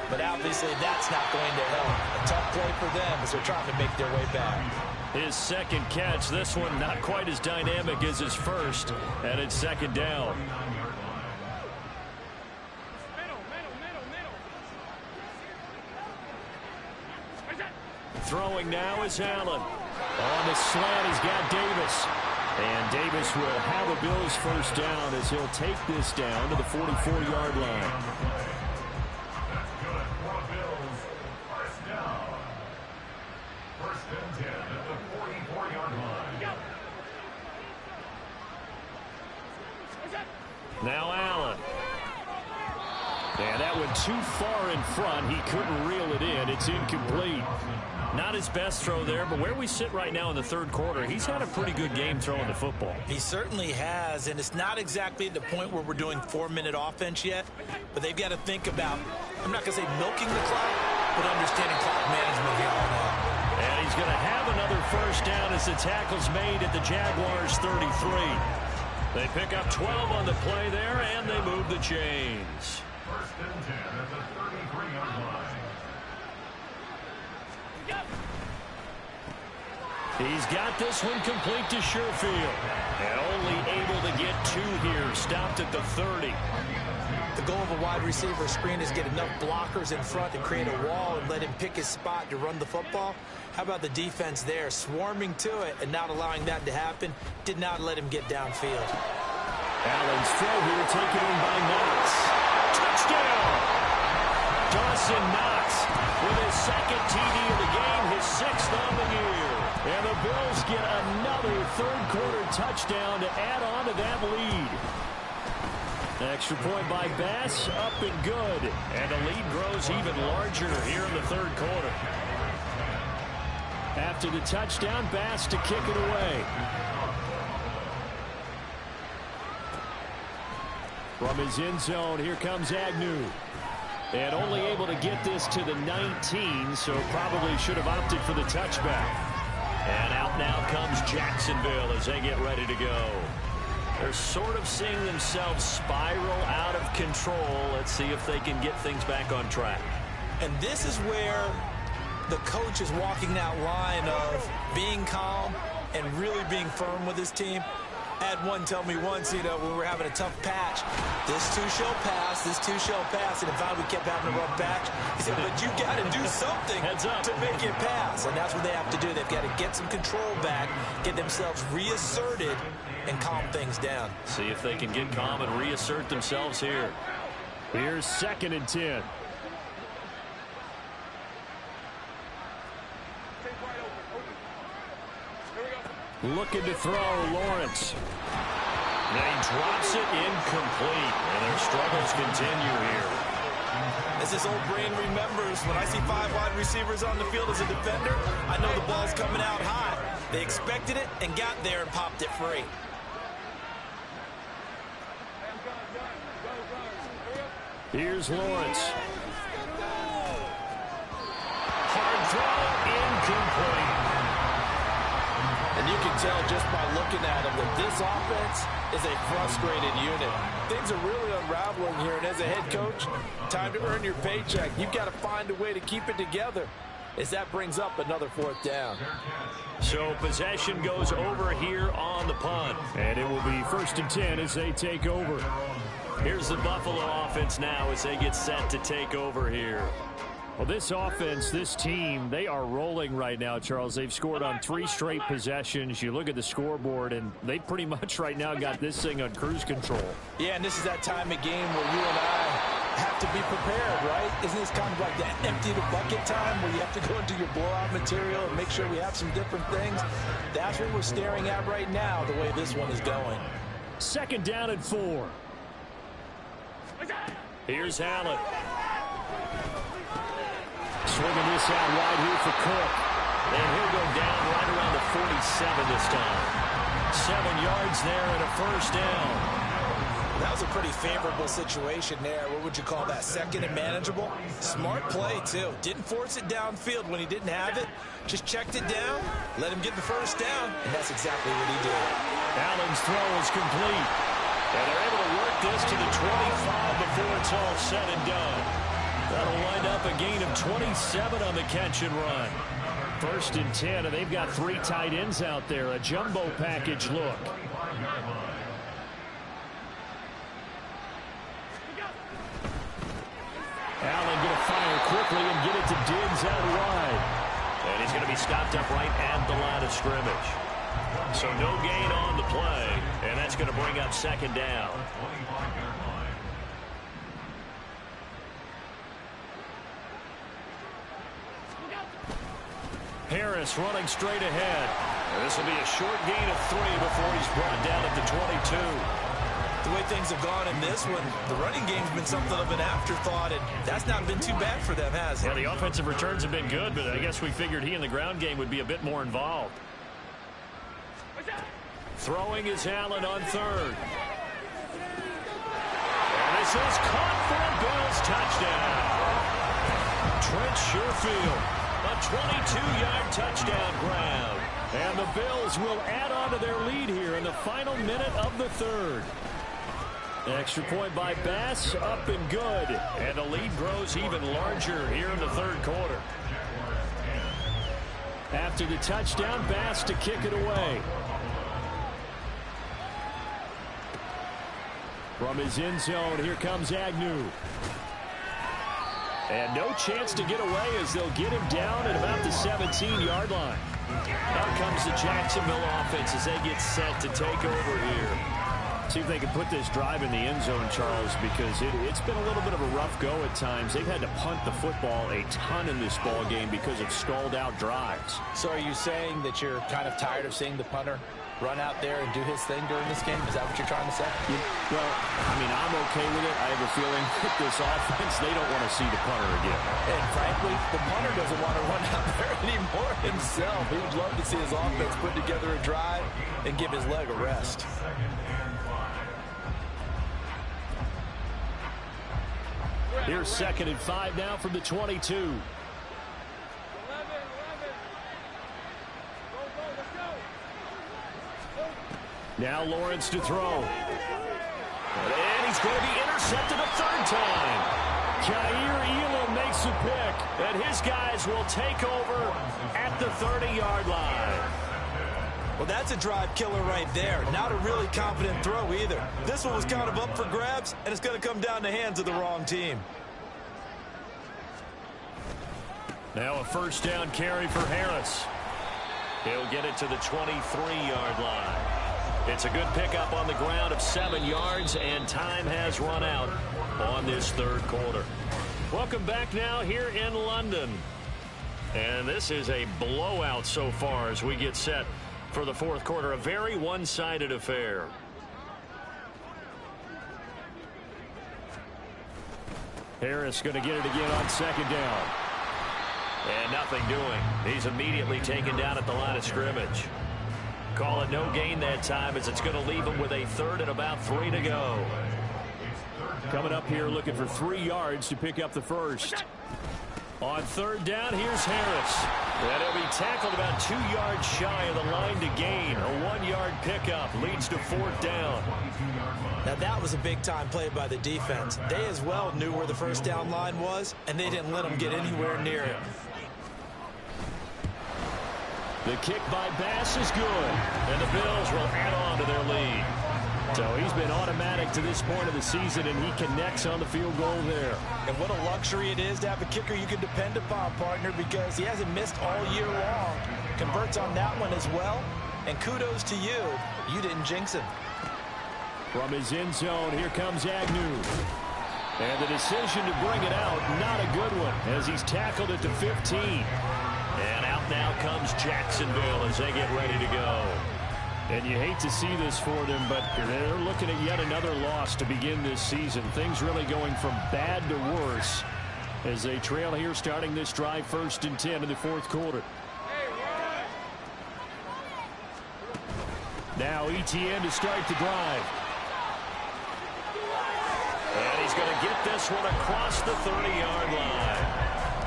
but obviously that's not going to help. A tough play for them as they're trying to make their way back. His second catch, this one not quite as dynamic as his first, and it's second down. Throwing now is Allen. On the slant, he's got Davis. And Davis will have a Bills first down as he'll take this down to the 44-yard line. Now Allen. And that went too far in front. He couldn't reel it in. It's incomplete. Not his best throw there, but where we sit right now in the third quarter, he's had a pretty good game throwing the football. He certainly has, and it's not exactly at the point where we're doing 4-minute offense yet, but they've got to think about, I'm not going to say milking the clock, but understanding clock management here on out. And he's going to have another first down as the tackle's made at the Jaguars' 33. They pick up 12 on the play there, and they move the chains. First and 10 at the 33-yard line. He's got this one complete to Sherfield. And only able to get 2 here. Stopped at the 30. The goal of a wide receiver screen is get enough blockers in front to create a wall and let him pick his spot to run the football. How about the defense there, swarming to it and not allowing that to happen? Did not let him get downfield. Allen's throw here taken in by Knox. Touchdown! Dawson Knox with his second TD of the game, his 6th on the year. And the Bills get another third-quarter touchdown to add on to that lead. Extra point by Bass, up and good. And the lead grows even larger here in the third quarter. After the touchdown, Bass to kick it away. From his end zone, here comes Agnew. And only able to get this to the 19, so probably should have opted for the touchback. And out now comes Jacksonville as they get ready to go. They're sort of seeing themselves spiral out of control. Let's see if they can get things back on track. And this is where the coach is walking that line of being calm and really being firm with his team. I had one tell me once, when we were having a tough patch, this too shall pass, this too shall pass, and finally we kept having a rough patch. He said, but you got to do something to make it pass, and that's what they have to do. They've got to get some control back, get themselves reasserted, and calm things down. See if they can get calm and reassert themselves here. Here's 2nd and 10. Looking to throw, Lawrence. And he drops it incomplete. And their struggles continue here. As this old brain remembers, when I see 5 wide receivers on the field as a defender, I know the ball's coming out high. They expected it and got there and popped it free. Here's Lawrence. Hard throw, incomplete. And you can tell just by looking at him that this offense is a frustrated unit. Things are really unraveling here, and as a head coach, time to earn your paycheck. You've got to find a way to keep it together as that brings up another 4th down. So possession goes over here on the punt. And it will be 1st and 10 as they take over. Here's the Buffalo offense now as they get set to take over here. Well, this offense, this team, they are rolling right now, Charles. They've scored on 3 straight possessions. You look at the scoreboard, and they pretty much right now got this thing on cruise control. Yeah, and this is that time of game where you and I have to be prepared, right? Isn't this kind of like that empty the bucket time where you have to go into your blowout material and make sure we have some different things? That's what we're staring at right now, the way this one is going. 2nd down and 4. Here's Allen. Swinging this out wide here for Cook. And he'll go down right around the 47 this time. 7 yards there and a first down. That was a pretty favorable situation there. What would you call that? 2nd and manageable? Smart play, too. Didn't force it downfield when he didn't have it. Just checked it down, let him get the first down, and that's exactly what he did. Allen's throw is complete. And they're able to work this to the 25 before it's all said and done. That'll wind up a gain of 27 on the catch and run. 1st and 10, and they've got 3 tight ends out there. A jumbo package look. Allen going to fire quickly and get it to Diggs out wide. And he's going to be stopped up right at the line of scrimmage. So no gain on the play, and that's going to bring up 2nd down. Harris running straight ahead. And this will be a short gain of 3 before he's brought down at the 22. The way things have gone in this one, the running game's been something of an afterthought, and that's not been too bad for them, has it? Yeah, the offensive returns have been good, but I guess we figured he in the ground game would be a bit more involved. Throwing is Allen on third. And this is caught for a Bills touchdown. Trent Sherfield, a 22-yard touchdown grab. And the Bills will add on to their lead here in the final minute of the third. Extra point by Bass, up and good. And the lead grows even larger here in the third quarter. After the touchdown, Bass to kick it away. From his end zone, here comes Agnew. And no chance to get away as they'll get him down at about the 17-yard line. Out comes the Jacksonville offense as they get set to take over here. See if they can put this drive in the end zone, Charles, because it's been a little bit of a rough go at times. They've had to punt the football a ton in this ball game because of stalled-out drives. So are you saying that you're kind of tired of seeing the punter run out there and do his thing during this game? Is that what you're trying to say? Well, I mean, I'm okay with it. I have a feeling that this offense, they don't want to see the punter again. And frankly, the punter doesn't want to run out there anymore himself. He would love to see his offense put together a drive and give his leg a rest. Here's 2nd and 5 now from the 22. Now Lawrence to throw. And he's going to be intercepted a third time. Kaiir Elam makes the pick, and his guys will take over at the 30-yard line. Well, that's a drive killer right there. Not a really confident throw either. This one was kind of up for grabs, and it's going to come down the hands of the wrong team. Now a first down carry for Harris. He'll get it to the 23-yard line. It's a good pickup on the ground of 7 yards, and time has run out on this third quarter. Welcome back now here in London. And this is a blowout so far as we get set for the fourth quarter. A very one-sided affair. Harris going to get it again on 2nd down. And nothing doing. He's immediately taken down at the line of scrimmage. Call it no gain that time as it's going to leave him with a 3rd and about 3 to go. Coming up here looking for 3 yards to pick up the first. On 3rd down, here's Harris. And he'll be tackled about 2 yards shy of the line to gain. A 1-yard pickup leads to 4th down. Now that was a big-time play by the defense. They as well knew where the first down line was, and they didn't let them get anywhere near it. The kick by Bass is good, and the Bills will add on to their lead. So he's been automatic to this point of the season, and he connects on the field goal there. And what a luxury it is to have a kicker you can depend upon, partner, because he hasn't missed all year long. Converts on that one as well, and kudos to you. You didn't jinx him. From his end zone, here comes Agnew. And the decision to bring it out, not a good one, as he's tackled at the 15. And out now comes Jacksonville as they get ready to go. And you hate to see this for them, but they're looking at yet another loss to begin this season. Things really going from bad to worse as they trail here starting this drive 1st and 10 in the fourth quarter. Now ETN to start the drive. And he's going to get this one across the 30-yard line.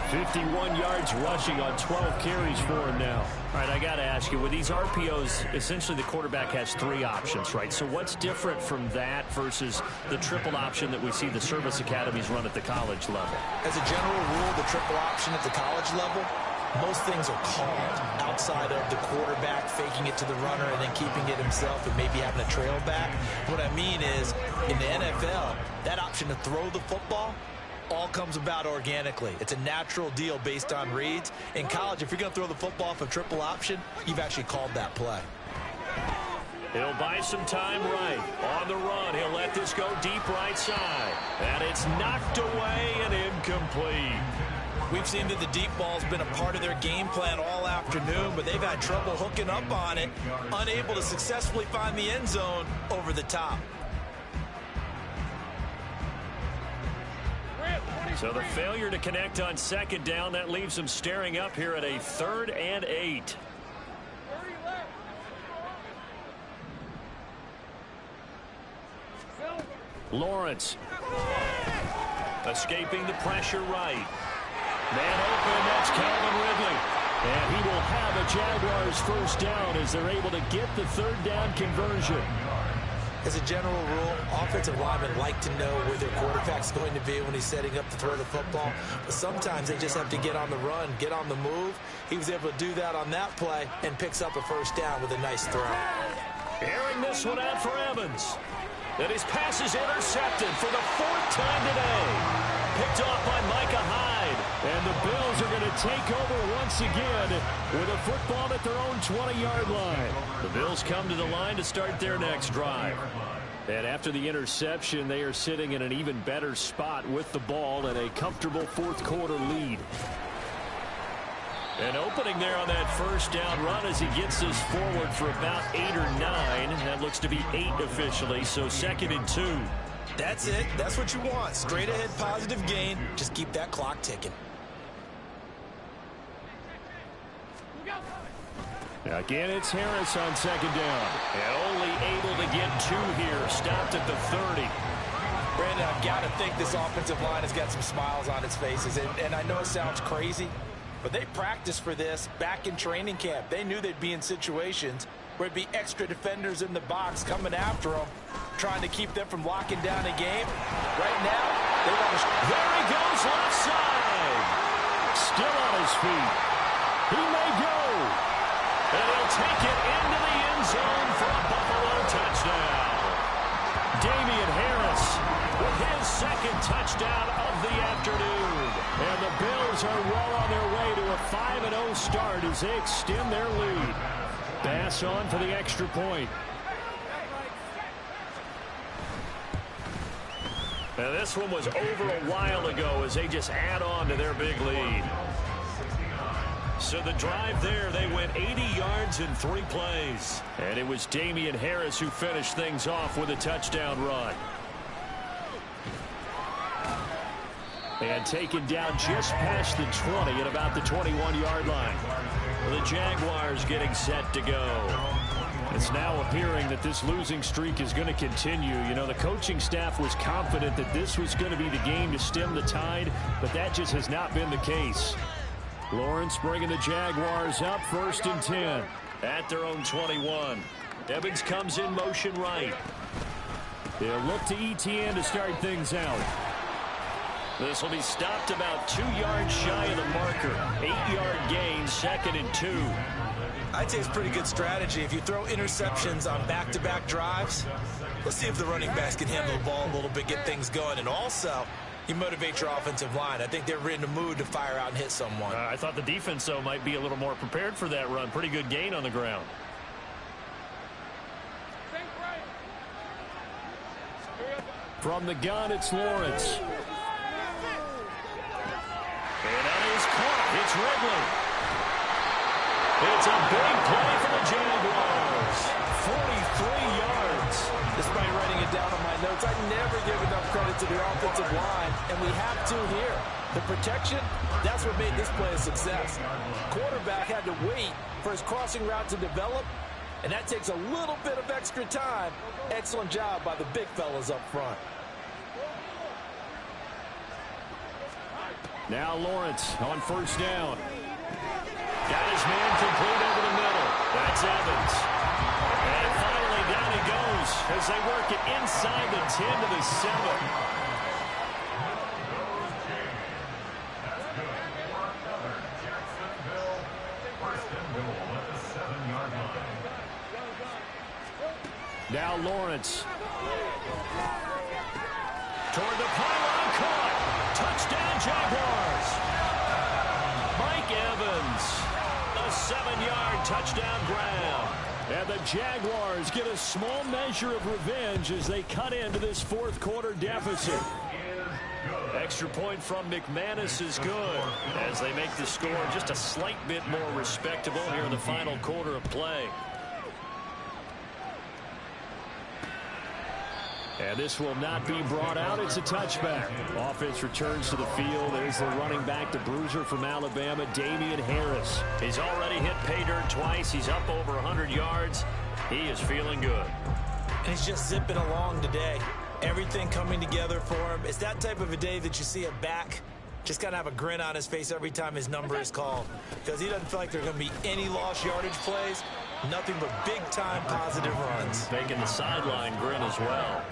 51 yards rushing on 12 carries for him now. All right, I got to ask you, with these RPOs, essentially the quarterback has 3 options, right? So what's different from that versus the triple option that we see the service academies run at the college level? As a general rule, the triple option at the college level, most things are called outside of the quarterback faking it to the runner and then keeping it himself and maybe having a trail back. What I mean is, in the NFL, that option to throw the football all comes about organically. It's a natural deal based on reads. In college, if you're going to throw the football off a triple option, you've actually called that play. He'll buy some time right. On the run, he'll let this go deep right side. And it's knocked away and incomplete. We've seen that the deep ball's been a part of their game plan all afternoon, but they've had trouble hooking up on it, unable to successfully find the end zone over the top. So the failure to connect on second down, that leaves them staring up here at a 3rd and 8. Lawrence escaping the pressure right. Man open, that's Calvin Ridley. And he will have a Jaguars first down as they're able to get the 3rd down conversion. As a general rule, offensive linemen like to know where their quarterback's going to be when he's setting up to throw the football. But sometimes they just have to get on the run, get on the move. He was able to do that on that play and picks up a first down with a nice throw. Airing this one out for Evans. And his pass is intercepted for the 4th time today. Picked off by Micah Hyde. And the Bills are going to take over once again with a football at their own 20-yard line. The Bills come to the line to start their next drive. And after the interception, they are sitting in an even better spot with the ball and a comfortable 4th quarter lead. An opening there on that first down run as he gets us forward for about 8 or 9. That looks to be 8 officially, so 2nd and 2. That's it. That's what you want. Straight ahead positive gain. Just keep that clock ticking. Again, it's Harris on 2nd down. And only able to get 2 here. Stopped at the 30. Brandon, I've got to think this offensive line has got some smiles on its faces. And I know it sounds crazy, but they practiced for this back in training camp. They knew they'd be in situations where it'd be extra defenders in the box coming after them, trying to keep them from locking down a game. Right now, they want to... There he goes, left side. Still on his feet. He may go. And he'll take it into the end zone for a Buffalo touchdown. Damian Harris with his 2nd touchdown of the afternoon. And the Bills are well on their way to a 5-0 start as they extend their lead. Pass on for the extra point. Now this one was over a while ago as they just add on to their big lead. So the drive there, they went 80 yards in 3 plays. And it was Damian Harris who finished things off with a touchdown run. And taken down just past the 20 at about the 21-yard line. The Jaguars getting set to go. It's now appearing that this losing streak is going to continue. You know, the coaching staff was confident that this was going to be the game to stem the tide, but that just has not been the case. Lawrence bringing the Jaguars up 1st and 10 at their own 21. Evans comes in motion right. They'll look to ETN to start things out. This will be stopped about 2 yards shy of the marker. 8-yard gain, 2nd and 2. I'd say it's pretty good strategy. If you throw interceptions on back-to-back drives, let's see if the running backs can handle the ball a little bit, get things going. And also, you motivate your offensive line. I think they're in the mood to fire out and hit someone. I thought the defense, though, might be a little more prepared for that run. Pretty good gain on the ground. From the gun, it's Lawrence. And that is caught. It's Ridley. It's a big play for the Jaguars. 43 yards. Despite writing it down on my notes, I never give enough credit to the offensive line, and we have to here. The protection, that's what made this play a success. Quarterback had to wait for his crossing route to develop, and that takes a little bit of extra time. Excellent job by the big fellas up front. Now Lawrence on 1st down. Got his man complete over the middle. That's Evans. And finally down he goes as they work it inside the 10 to the 7. Now Lawrence. Toward the pylon, caught. Touchdown Jaguars. Mike Evans. A 7-yard touchdown grab. And the Jaguars get a small measure of revenge as they cut into this 4th quarter deficit. Extra point from McManus is good as they make the score just a slight bit more respectable here in the final quarter of play. And this will not be brought out. It's a touchback. Offense returns to the field. There's the running back, the bruiser from Alabama, Damian Harris. He's already hit pay dirt twice. He's up over 100 yards. He is feeling good. And he's just zipping along today. Everything coming together for him. It's that type of a day that you see a back just got to have a grin on his face every time his number is called, because he doesn't feel like there are going to be any lost yardage plays, nothing but big-time positive runs. Making the sideline grin as well.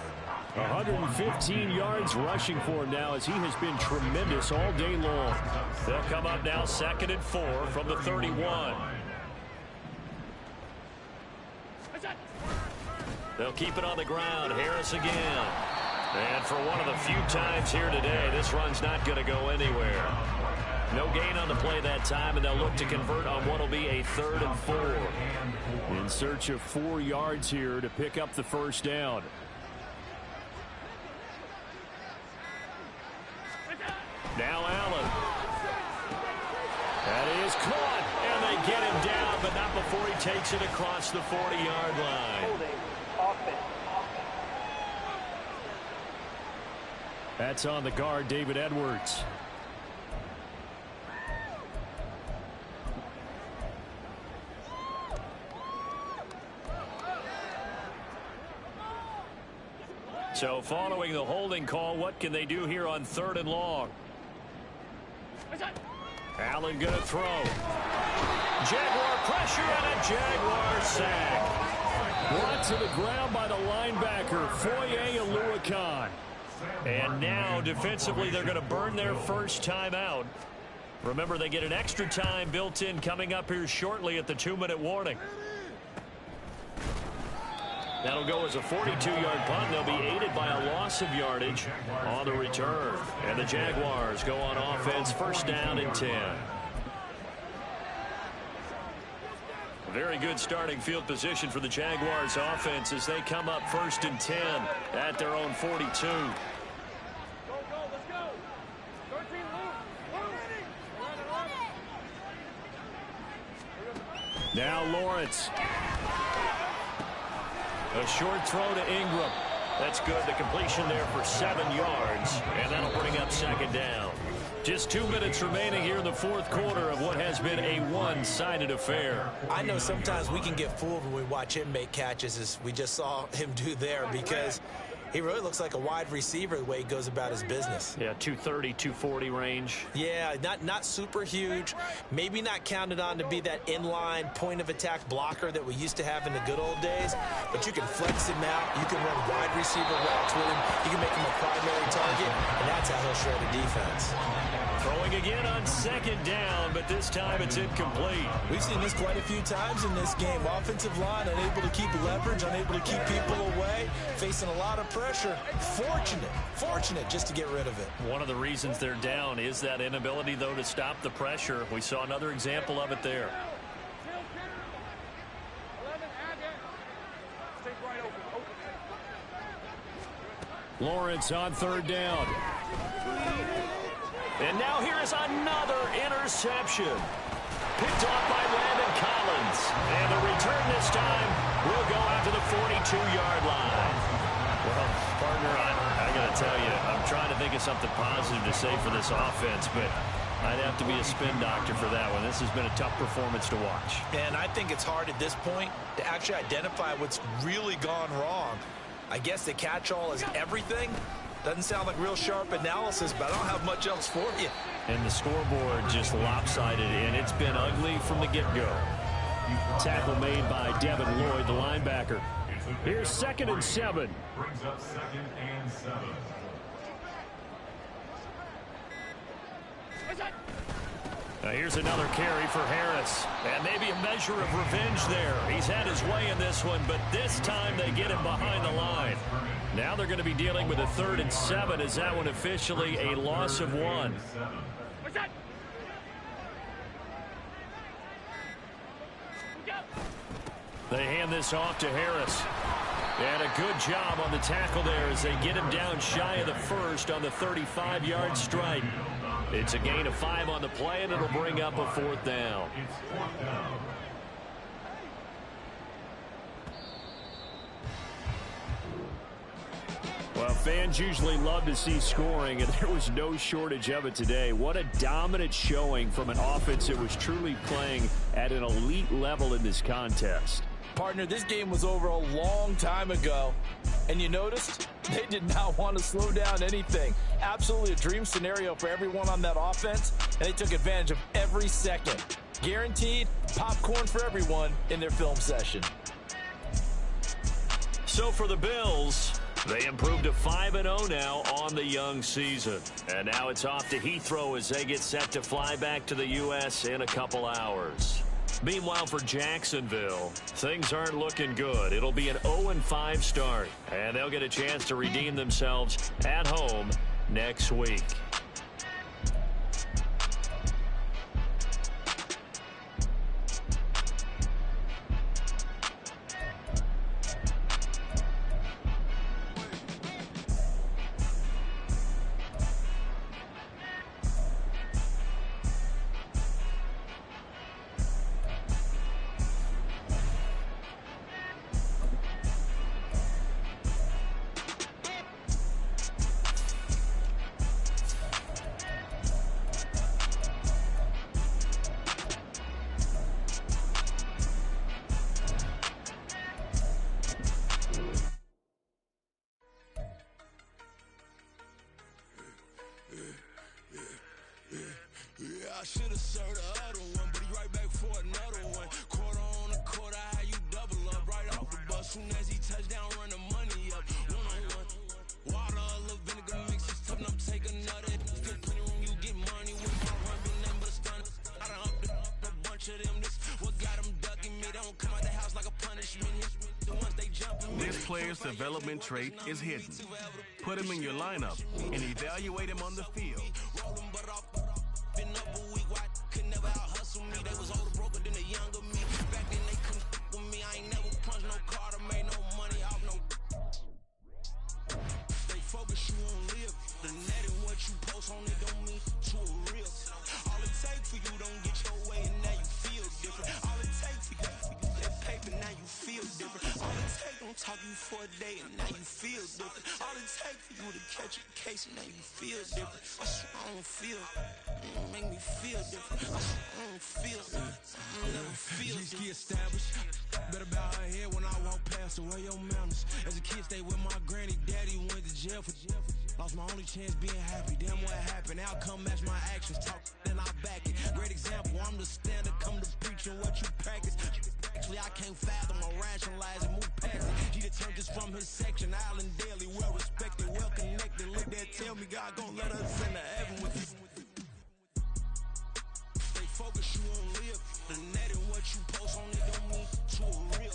115 yards rushing for him now, as he has been tremendous all day long. They'll come up now 2nd and 4 from the 31. They'll keep it on the ground. Harris again. And for one of the few times here today, this run's not going to go anywhere. No gain on the play that time, and they'll look to convert on what will be a 3rd and 4. In search of 4 yards here to pick up the first down. Now Allen. That is caught, and they get him down, but not before he takes it across the 40-yard line. Holding. Offense. That's on the guard, David Edwards. So following the holding call, what can they do here on 3rd and long? Allen going to throw. Jaguar pressure and a Jaguar sack. Brought to the ground by the linebacker, Foye Oluokun. And now defensively they're going to burn their first time out. Remember, they get an extra time built in coming up here shortly at the 2-minute warning. That'll go as a 42-yard punt. They'll be aided by a loss of yardage on the return. And the Jaguars go on offense, 1st down and 10. Very good starting field position for the Jaguars offense as they come up 1st and 10 at their own 42. Now Lawrence. A short throw to Ingram. That's good. The completion there for 7 yards, and that'll bring up 2nd down. Just 2 minutes remaining here in the 4th quarter of what has been a one-sided affair. I know sometimes we can get fooled when we watch him make catches, as we just saw him do there, because he really looks like a wide receiver the way he goes about his business. Yeah, 230, 240 range. Yeah, not super huge. Maybe not counted on to be that inline point-of-attack blocker that we used to have in the good old days, but you can flex him out. You can run wide receiver routes with him. You can make him a primary target, and that's how he'll shred a defense. Throwing again on 2nd down, but this time it's incomplete. We've seen this quite a few times in this game. Offensive line unable to keep leverage, unable to keep people away, facing a lot of pressure. Fortunate just to get rid of it. One of the reasons they're down is that inability, though, to stop the pressure. We saw another example of it there. Lawrence on 3rd down. And now here is another interception. Picked off by Landon Collins. And the return this time will go out to the 42-yard line. Well, partner, I got to tell you, I'm trying to think of something positive to say for this offense, but I'd have to be a spin doctor for that one. This has been a tough performance to watch. And I think it's hard at this point to actually identify what's really gone wrong. I guess the catch-all is everything. Doesn't sound like real sharp analysis, but I don't have much else for you. And the scoreboard just lopsided, and it's been ugly from the get-go. Tackle made by Devin Lloyd, the linebacker. Here's 2nd and 7. Brings up 2nd and 7. Now here's another carry for Harris. And maybe a measure of revenge there. He's had his way in this one, but this time they get him behind the line. Now they're going to be dealing with a 3rd and 7. Is that one officially a loss of 1? They hand this off to Harris. And a good job on the tackle there as they get him down shy of the 1st on the 35-yard strike. It's a gain of 5 on the play, and it'll bring up a 4th down. Fans usually love to see scoring, and there was no shortage of it today. What a dominant showing from an offense that was truly playing at an elite level in this contest. Partner, this game was over a long time ago, and you noticed they did not want to slow down anything. Absolutely a dream scenario for everyone on that offense, and they took advantage of every second. Guaranteed popcorn for everyone in their film session. So for the Bills, they improved to 5-0 now on the young season. And now it's off to Heathrow as they get set to fly back to the U.S. in a couple hours. Meanwhile, for Jacksonville, things aren't looking good. It'll be an 0-5 start, and they'll get a chance to redeem themselves at home next week. I should have served the other one, but he right back for another one. Quarter on a quarter, how you double up right off the bus. Soon as he touch down, run the money up. One-on-one. Water, a little vinegar mix, it's tough, and I'm taking another. Still plenty room, you get money with my run, been nothing but a stun. I done upped a bunch of them. This what got them ducking me. They don't come out the house like a punishment. The ones they jumping. This player's development trait is hidden. Put him in your lineup and evaluate him on the field. Rolling but off. Been up a week, why could never out hustle me? They was older, broker than the younger me. Back then they couldn't with me. I ain't never punched no card or made no money off no. They focus you on live. The net and what you post on it don't mean to a real. All it takes for you don't get your way and now you feel different. All it takes for you that paper now you feel different. All it takes don't talk you for a day and now you feel different. All it takes for you to catch a case and now you feel different. I swear I don't feel. Make me feel different. I don't feel. I never feel different. Get established. Better bow her head when I walk past her. Where your manners? As a kid, stay with my granny. Daddy went to jail for jail. Lost my only chance being happy. Damn, what happened? Outcome match my actions. Talk, then I back it. Great example. I'm the standard. Come to preaching what you practice. Actually, I can't fathom or rationalize and move past it. He turned this from his section. Island daily, well respected, well connected. Look there, tell me God gon' let us into heaven with this. Focus you on live. The net and what you post on it don't mean to a real.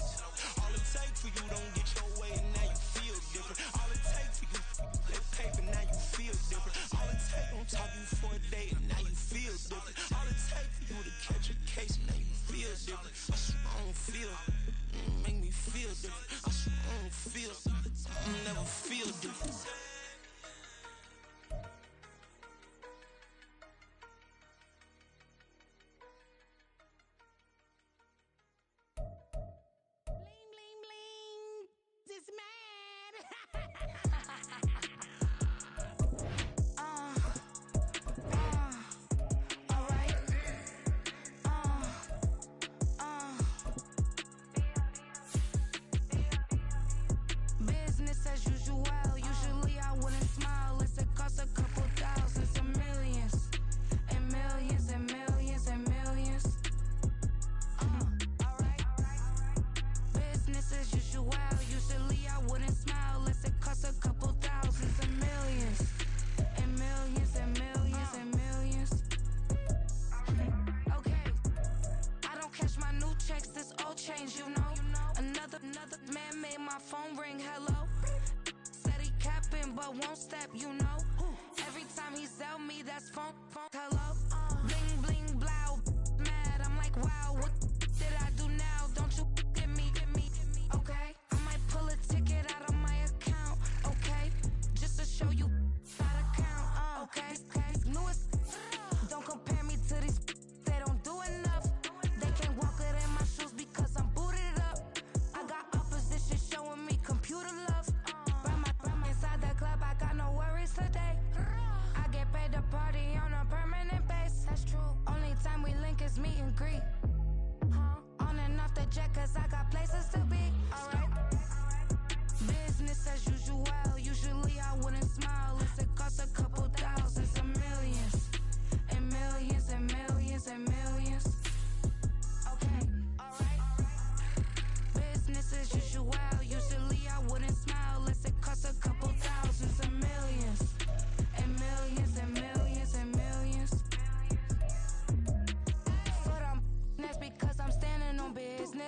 All it takes for you don't get your way and now you feel different. All it takes for you that paper now you feel different. All it takes don't talk you for a day and now you feel different. All it takes for you to catch a case and now you feel different. I swear I don't feel. Make me feel different. I swear I don't feel. I never feel different. Business as usual. Usually I wouldn't smile. It's a cost a couple thousands and millions. And millions and millions and millions. Alright. Business as usual. Usually I wouldn't smile. Unless it costs a couple thousands and millions. And millions and millions and millions. Okay. I don't cash my new checks. This old change, you know. Another man made my phone ring. Hello. Said he capping but won't step, you know. Every time he sell me, that's phone. Hello. Bling bling blow. Mad. I'm like, wow, what did I do now? Don't you get me. Okay. I might pull a ticket out of my account. Okay. Just to show you how to count. Okay. Newest. Don't compare me to these. They don't do enough. They can't walk it in my shoes because I'm booted up. I got opposition showing me computer love. Inside the club, I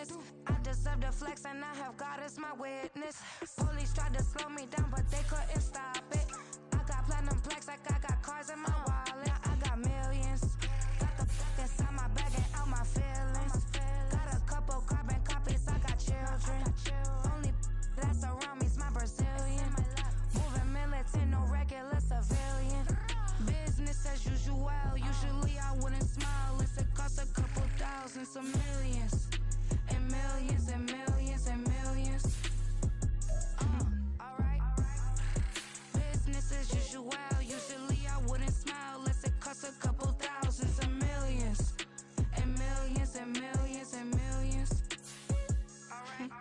business. I deserve the flex and I have God as my witness. Police tried to slow me down, but they couldn't stop it. I got platinum plaques like I got cars in my wallet. I got millions. Got the fuck inside my bag and out my feelings. Got a couple carbon copies, I got children. Only that's around me's my Brazilian. Moving militant, no regular civilian. Business as usual, usually I wouldn't smile. It costs a couple thousand, some millions. And millions and millions and millions. Alright. Business as usual, usually I wouldn't smile. Unless it costs a couple thousand, some millions. And millions and millions and millions. Alright.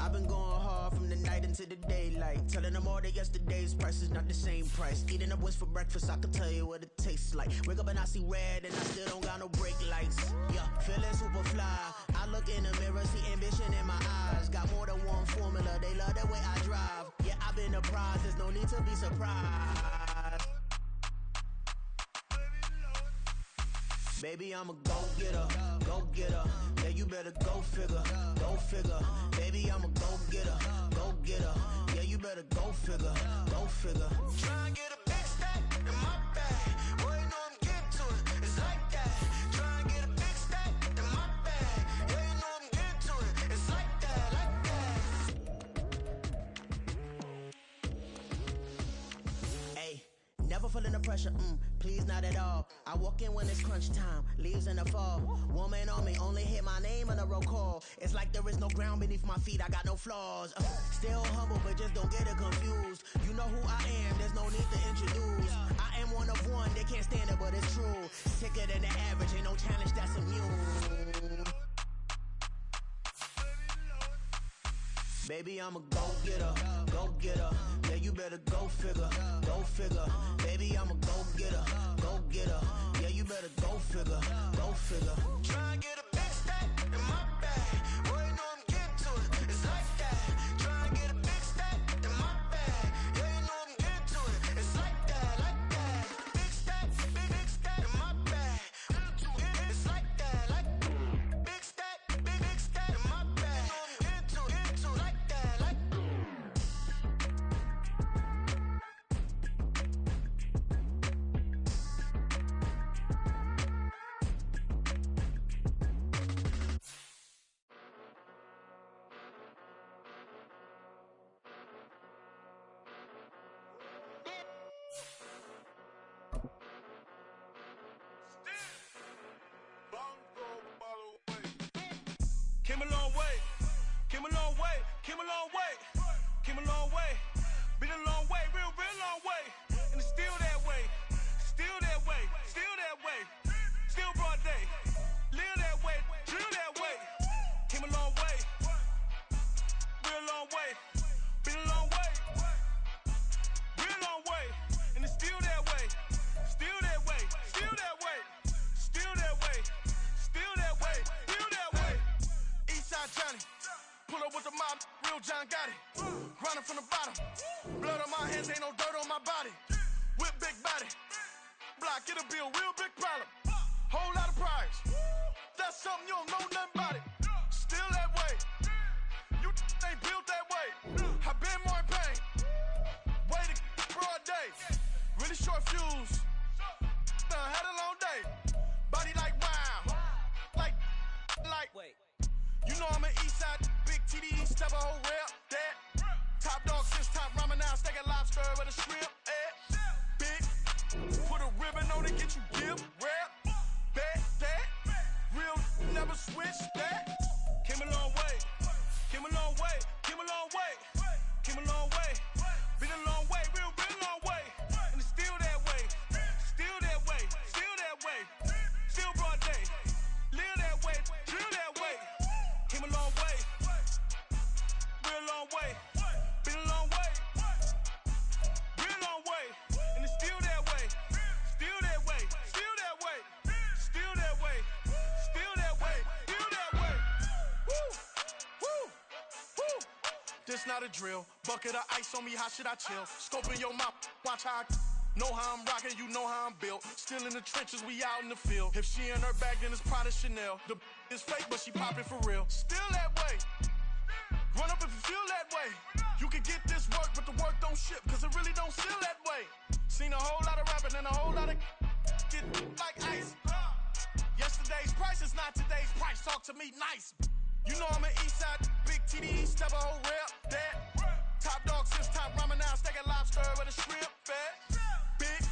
I've been going hard from the night into the daylight, telling them all that yesterday's price is not the same price. Eating up wings for breakfast, I can tell you what it tastes like. Wake up and I see red and I still don't got no brake lights. Yeah, feeling super fly. I look in the mirror, see ambition in my eyes. Got more than one formula, they love the way I drive. Yeah, I've been a prize, there's no need to be surprised. Baby, I'm a go-getter, go-getter. Yeah, you better go figure, go figure. Baby, I'm a go-getter, go-getter. Yeah, you better go figure, go figure. Try and get a big stack in my bag. Boy, you know I'm getting to it, it's like that. Try and get a big stack in my bag. Yeah, you know I'm getting to it, it's like that, like that. Hey, never feeling the pressure, please not at all. I walk in when it's crunch time, leaves in the fall. Woman on me, only hit my name on a roll call. It's like there is no ground beneath my feet, I got no flaws. Still humble, but just don't get it confused. You know who I am, there's no need to introduce. I am one of one, they can't stand it, but it's true. Sicker than the average, ain't no challenge that's immune. Baby, I'm a go-getter, go-getter. Yeah, you better go figure, go figure. Baby, I'm a go-getter, go-getter. Yeah, you better go figure, go figure. Try and get a big stack in my bag. Boy, you know I'm getting to it, it's like that. Try and get a big stack in my bag. Yeah, you know I'm getting to it, it's like that, like that. Big stack in my bag. It's like that, like big stack in my bag. You know I'm getting to it, like that, like. Came a long way, came a long way, came a long way, came a long way, been a long way, real long way, and it's still that way, still that way, still that way, still broad day, live that way, drill that way, came a long way, real long way, been a long way, real long way, and it's still that way, still that way, still that way, still that way, still that way, still that way. Eastside Johnny, pull up with the mob, real John Gotti. Grinding from the bottom, blood on my hands, ain't no dirt on my body. Whip big body, block, it'll be a real big problem. Whole lot of prize, that's something you don't know nothing about it. Still that way, you ain't built that way. I been more in pain, way to broad day. Really short fuse, had a long day. Body like wow, like. Wait. You know I'm an Eastside, big TDE, step a whole rep, that. Top dog, since top ramen now, steak a lobster with a shrimp, big, put a ribbon on it, get you give, rap, that, real, never switch, that. Came a long way, came a long way, came a long way, came a long way, been a long way, real long way, and it's still that way, this not a drill. Bucket of ice on me, how should I chill? Scope in your mouth, watch how I know how I'm rocking, you know how I'm built. Still in the trenches, we out in the field. If she in her bag, then it's Prada Chanel. The is fake, but she poppin' for real. Still that way. Run up if you feel that way. You can get this work, but the work don't ship, cause it really don't feel that way. Seen a whole lot of rapping and a whole lot of get like ice. Yesterday's price is not today's price. Talk to me nice. You know I'm an Eastside, big TDE, step a whole rep, that. Top dog since top ramen now, steak and lobster with a shrimp, fat. Big,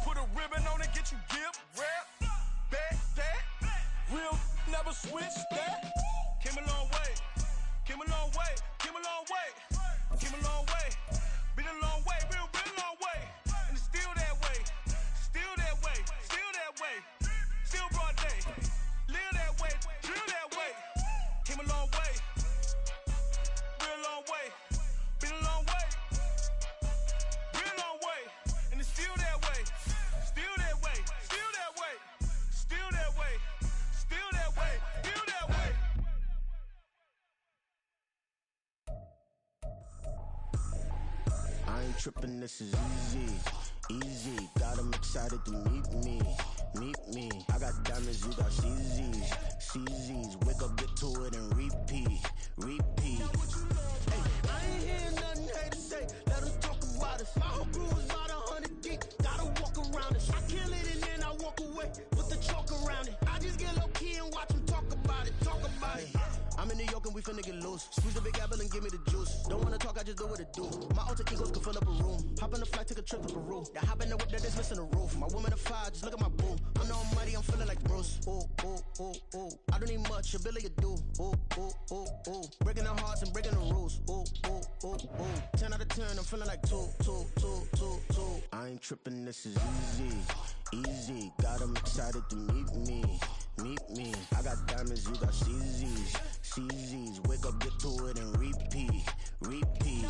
put a ribbon on it, get you give, rep, bet, that. Real, never switch, that. Came a long way, came a long way, came a long way, came a long way. Been a long way, real long way. And it's still that way, still that way, still that way. Still broad day, live that way, drill that way. Came a long way, real long way. Been a long way, real long way. And it's still that way, still that way, still that way, still that way, still that way, still that way. I ain't tripping, this is easy, easy. Got them excited to meet me, meet me. I got diamonds, you got CZs, CZs. Wake up, get to it and repeat, repeat. Hey, I ain't hearing nothing hate to say. Let them talk about us. My whole crew is about 100 deep. Gotta walk around us. I kill it and then I walk away with the chalk around it. I just get low key and watch them talk about it, talk about it. I'm in New York and we finna get loose. Squeeze the big apple and give me the juice. Don't wanna talk, I just do what it do. My alter egos can fill up a room. Hop on the flight, take a trip to Peru. That hop in the whip that is missing the roof. My woman a fire, just look at my boo. I'm the almighty, I'm feeling like Bruce. Ooh, ooh, ooh, ooh. I don't need much, a billy you do. Ooh, ooh, ooh, ooh. Breaking the hearts and breaking the rules. Ooh, ooh, ooh, ooh. 10 out of 10, I'm feeling like 2, 2, 2, 2, 2. I ain't tripping, this is easy, easy. Got them excited to meet me, meet me. I got diamonds, you got CZs, CZs. Wake up, get to it and repeat, repeat.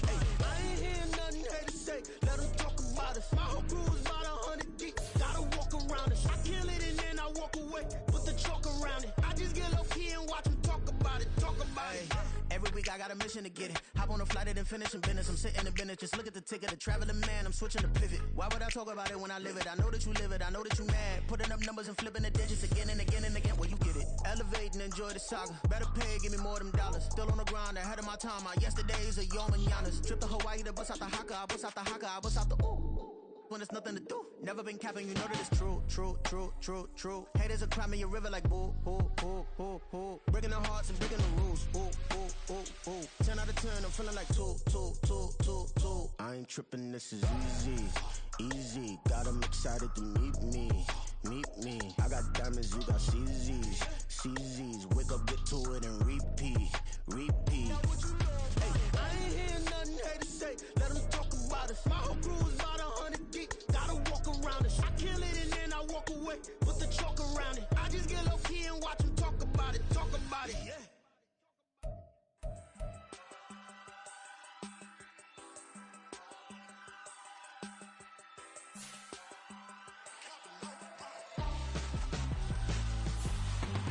Hey, I ain't hearing nothing hate to say. Let them talk about us. My whole crew is about 100 deep. Gotta walk around us. I kill it and then I walk away with the chalk around it. I just get low key and watch them talk about it, talk about it. Every week I got a mission to get it. Hop on a flight and then finish in business. I'm sitting in business, just look at the ticket. A traveling man, I'm switching to pivot. Why would I talk about it when I live it? I know that you live it, I know that you mad. Putting up numbers and flipping the digits again and again and again. Well, you get it. Elevate and enjoy the saga. Better pay, give me more of them dollars. Still on the grind, ahead of my time. My yesterdays are yo mananas. Trip to Hawaii to bust out the haka. I bust out the haka, I bust out the ooh. When there's nothing to do. Never been capping, you know that it's true, true, true, true, true. Haters are climbing your river like boo, boo, boo, boo, boo. Breaking their hearts and breaking the rules. Ooh, ooh, ooh, ooh. 10 out of 10, I'm feeling like 2, 2, 2, 2, 2. I ain't tripping, this is easy, easy. Got them excited to meet me, meet me. I got diamonds, you got CZs, CZs. Wake up, get to it and repeat, repeat. Hey, I ain't hearing nothing hate to say. Let them talk about us. My whole crew is about 100 deep. Gotta walk around us. I kill it and then I walk away with the chalk around it. I just get low key and watch them talk about it, talk about it. Yeah.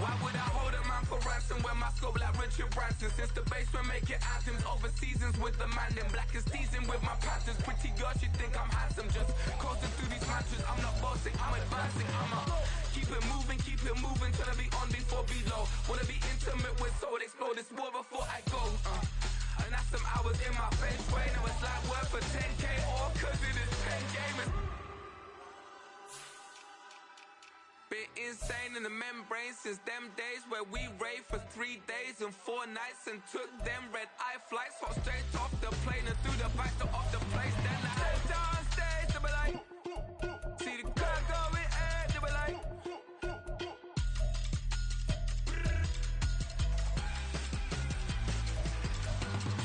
Why would I hold a man for ransom when my scope like Richard Branson? Since the basement making anthems over seasons with the man in black is teasing with my Panthers. Pretty girl, she think I'm handsome. Just coasting through these mantras. I'm not bossing, I'm advancing. I'ma keep it moving till I be on before below. Wanna be intimate with soul, explode this war before I go. And that's some hours in my bench way. Now it's like work for 10K or cause it is 10 gamers. Been insane in the membrane since them days where we raved for 3 days and 4 nights and took them red eye flights. Hot straight off the plane and through the back door of the place. Then I head downstairs, they be like, see the car going air, they be like.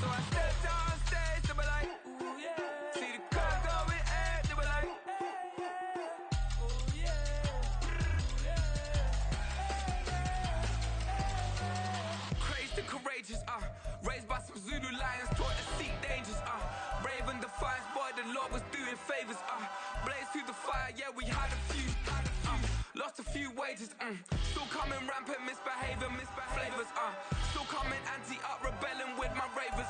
So I step downstairs, they be like, ooh yeah. See the car going air, they be like. Courageous, raised by some Zulu lions, taught to seek dangers, brave and defiant, boy, the Lord was doing favors, blaze through the fire, yeah, we had a few, lost a few. few wages, Still coming rampant, misbehaving, flavors, Still coming anti-up, rebelling with my ravers,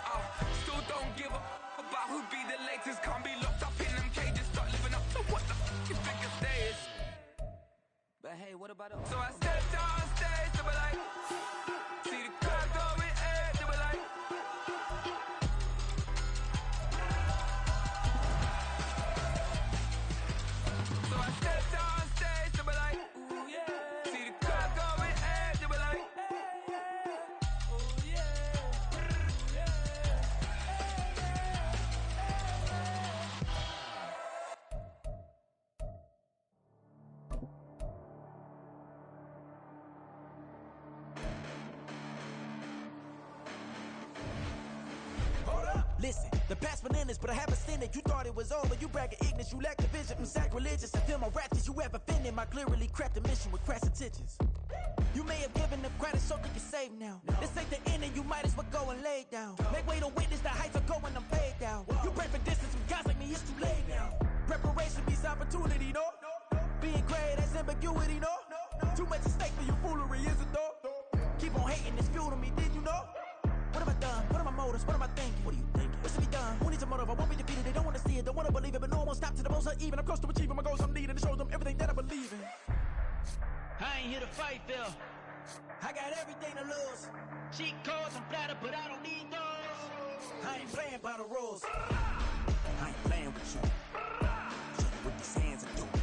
Still don't give a about who be the latest. Can't be locked up in them cages, start living up to what the is biggest day is. But hey, what about it? So I stepped on stage, they were like, see the crowd going air, they were like, so I stepped on stage, they were like, ooh yeah. See the crowd going air, they were like, ooh yeah. Listen, the past bananas, but I haven't seen it. You thought it was over, you bragging ignorance, you lack the vision. I'm sacrilegious, I feel my ratchets, you have offended my clearly crafted mission with crass intentions. You may have given them credit so they can save now. This ain't the end and you might as well go and lay down. Make way to witness the heights are going, I'm fade down. You pray for distance with guys like me, it's too late now. Preparation means opportunity, no? Being great, that's ambiguity, no? Too much at stake for your foolery, is it though? Keep on hating, it's fuel to me, did you know? What have I done? What are my motives? What am I thinking? What are you thinking? What should be done? Who needs a motive? I won't be defeated. They don't want to see it, don't want to believe it, but no one won't stop to the most uneven. I'm close to achieving my goals. I'm needing to show them everything that I believe in. I ain't here to fight, Phil. I got everything to lose. Cheat codes, I'm flattered, but I don't need those. I ain't playing by the rules. I ain't playing with you. Show you what these hands are doing.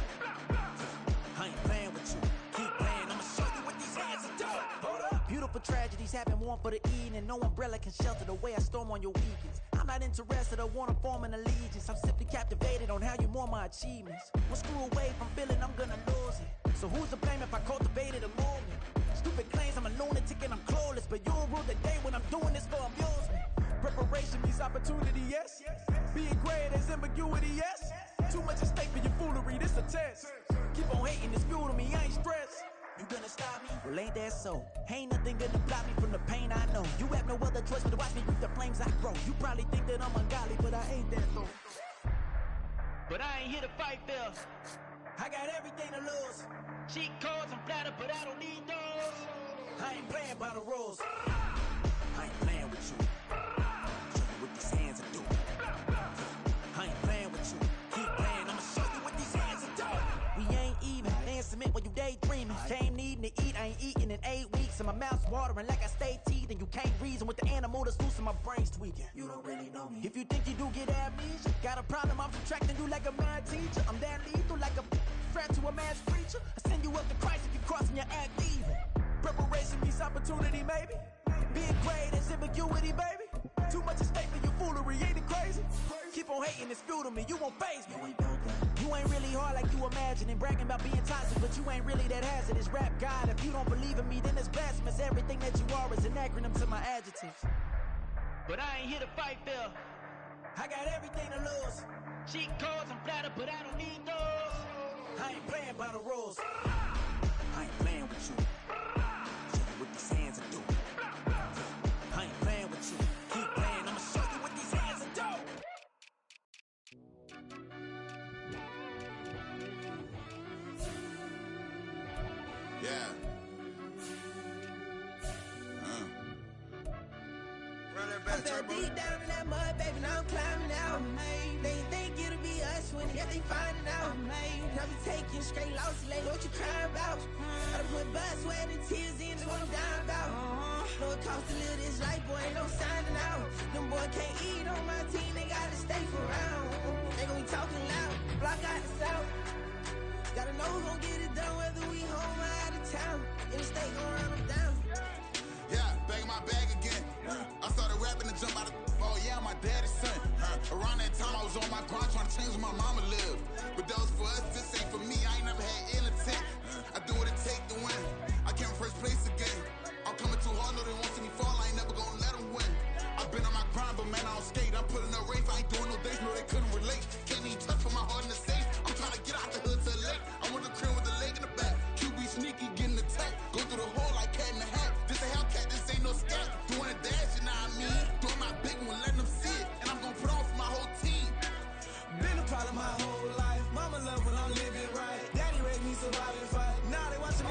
I ain't playing with you. Keep playing, I'ma show you what these hands are doing. Hold up. Beautiful tragedies happen, one for the eating, and no umbrella can shelter the way I storm on your weekends. I'm not interested, I wanna form an allegiance. I'm simply captivated on how you mourn my achievements. One screw away from feeling I'm gonna lose it. So who's to blame if I cultivated a movement? Stupid claims I'm a lunatic and I'm clueless, but you'll rule the day when I'm doing this for amusement. Preparation means opportunity, yes. Being great is ambiguity, yes. Too much at stake for your foolery, this a test. Keep on hating, it's fuel to me, I ain't stressed. You gonna stop me? Well, ain't that so? Ain't nothing gonna block me from the pain I know. You have no other choice but to watch me reap the flames I grow. You probably think that I'm ungodly, but I ain't that though. But I ain't here to fight, Phil. I got everything to lose. Cheat codes, I'm flattered, but I don't need those. I ain't playing by the rules. I ain't playing with you. Show you what these hands are doing. I ain't playing with you. Keep playing, I'ma show you what these hands are doing. We ain't even. They ain't submit when you daydreaming. Came needing to eat, I ain't eating in 8 weeks. And my mouth's watering like I stay teeth. And you can't reason with the animal that's loose and my brain's tweaking. You don't really know me. If you think you do get amnesia, got a problem, I'm subtracting you like a mad teacher. I'm that lethal like a threat to a mass preacher. I send you up to Christ if you crossing your act even. Preparation means opportunity, maybe. Being great is ambiguity, baby. Too much at stake for your foolery, ain't it crazy? Keep on hating, it's fuel to me, you won't faze me. You ain't really hard like you imagine and bragging about being toxic, but you ain't really that hazardous. Rap God, if you don't believe in me, then it's blasphemous. Everything that you are is an acronym to my adjectives. But I ain't here to fight, Phil. I got everything to lose. Cheat codes, I'm flattered, but I don't need those. I ain't playing by the rules. I ain't playing with you. Show you what these hands are doing. I ain't playing with you. Keep playing, I'ma show you what these hands are doing. Yeah. Run that back, Turbo. Deep down in that mud, baby, now I'm climbing out. They think it'll be us when they finding out. I be taking straight losses, like what you crying about? I done put blood, sweat, and tears in, that's what I'm down about. Know it cost to live this life, boy, ain't no signing out. Them boy can't eat on my team, they gotta stay for round. They gon' be talking loud, block out the south. Gotta know who gon' get it done, whether we home or out of town. In the state, gon' run them down. Yeah, back in my bag again. I started rapping to jump out of. Oh yeah, my daddy's son. Around that time, I was on my grind trying to change where my mama lived. But that was for us, this ain't for me. I ain't never had ill intent. I do what it take to win. I came first place again. I'm coming too hard, no they won't see me fall. I ain't never gonna let them win. I've been on my grind, but man, I don't skate. I'm putting up race, I ain't doing no days, no they couldn't relate. Can't even touch with my heart in the safe. I'm trying to get out the hood to the lake. I'm with the crib with the leg in the back. QB sneaky, getting attacked. Go through the hole like cat in the hat. This a Hellcat, this ain't no scat. Doing a dash, you know what I mean? Doing my big one, letting them see it. And I'm gonna put on for my whole team. Been a problem my whole life. Mama love when I'm living right. Daddy raised me surviving fight. Now they watching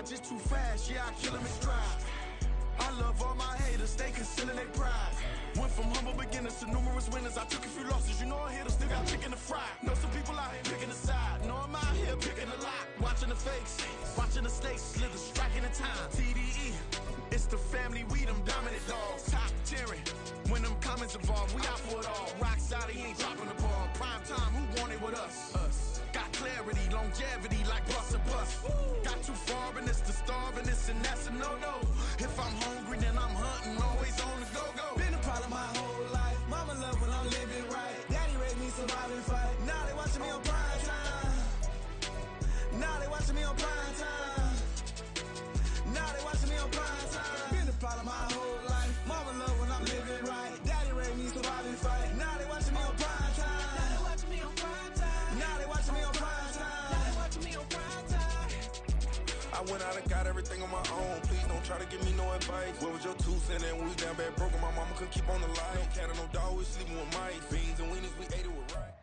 just too fast, yeah, I kill them in stride. I love all my haters, they concealing their pride. Went from humble beginners to numerous winners. I took a few losses, you know I hit them, still got chicken to fry. Know some people out here picking a side, know I'm out here picking a lot. Watching the fakes, watching the stakes, slither, striking the time. TDE, it's the family, we them dominant dogs. Top tiering, when them comments involved, we out for it all. Rock side, he ain't dropping the ball. Prime time, who want it with us? Got clarity, longevity, like bus and bus. Got too far and it's the starving, this and that's a no-no. If I'm hungry, then I'm hunting, always on the go-go. Been a problem my whole life. Mama love when I'm living right. Daddy raised me survive and fight. Now they watching me on prime time. Now they watching me on prime time. Now they watching me on prime time. Been a problem my whole life. Mama love when I'm living right. Daddy raised me survive and fight. Now they watching me on prime time. Now they watching me on prime time. Now they watching me on prime time. Now they watching me on prime time. I went out and got everything on my own. Please don't try to give me no advice. What was your 2 cents and we was down bad broke and my mama couldn't keep on the light. No cat or no dog, we sleeping with mice. Beans and weenies, we ate it with rice.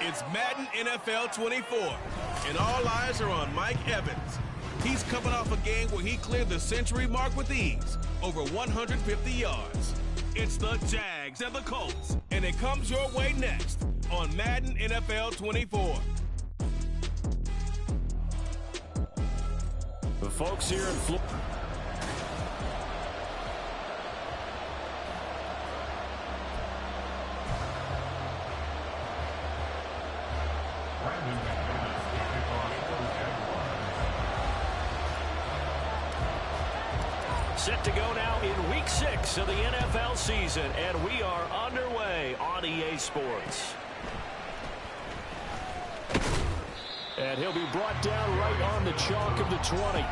It's Madden NFL 24, and all eyes are on Mike Evans. He's coming off a game where he cleared the century mark with ease, over 150 yards. It's the Jags and the Colts, and it comes your way next on Madden NFL 24. The folks here in Florida. Set to go now in Week 6 of the NFL season, and we are underway on EA Sports. And he'll be brought down right on the chalk of the 20.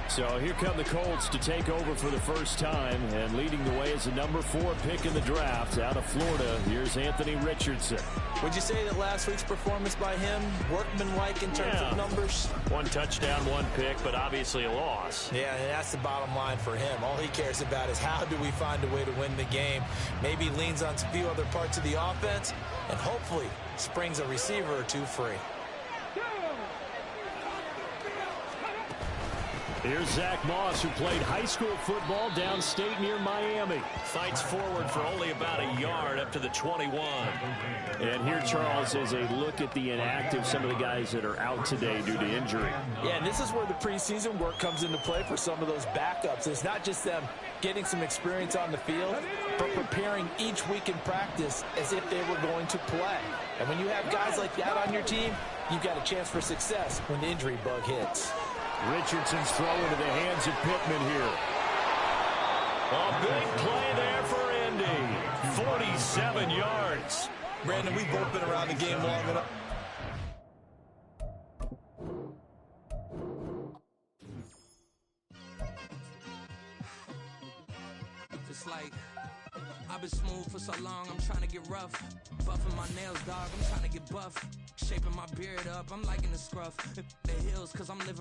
So here come the Colts to take over for the first time, and leading the way is the number 4 pick in the draft out of Florida. Here's Anthony Richardson. Would you say that last week's performance by him, workmanlike in terms of numbers? 1 touchdown, 1 pick, but obviously a loss. Yeah, and that's the bottom line for him. All he cares about is how do we find a way to win the game. Maybe leans on a few other parts of the offense, and hopefully springs a receiver or 2 free. Here's Zach Moss, who played high school football downstate near Miami. Fights forward for only about a yard up to the 21. And here, Charles, is a look at the inactive, some of the guys that are out today due to injury. Yeah, and this is where the preseason work comes into play for some of those backups. It's not just them getting some experience on the field, but preparing each week in practice as if they were going to play. And when you have guys like that on your team, you've got a chance for success when the injury bug hits. Richardson's throw into the hands of Pittman here. A big play there for Indy. 47 yards. Brandon, we've both been around the game long enough. Just like I've been smooth for so long, I'm trying to get rough. Buffing my nails, dog, I'm trying to get buff. Shaping my beard up, I'm liking the scruff. The hills, cause I'm living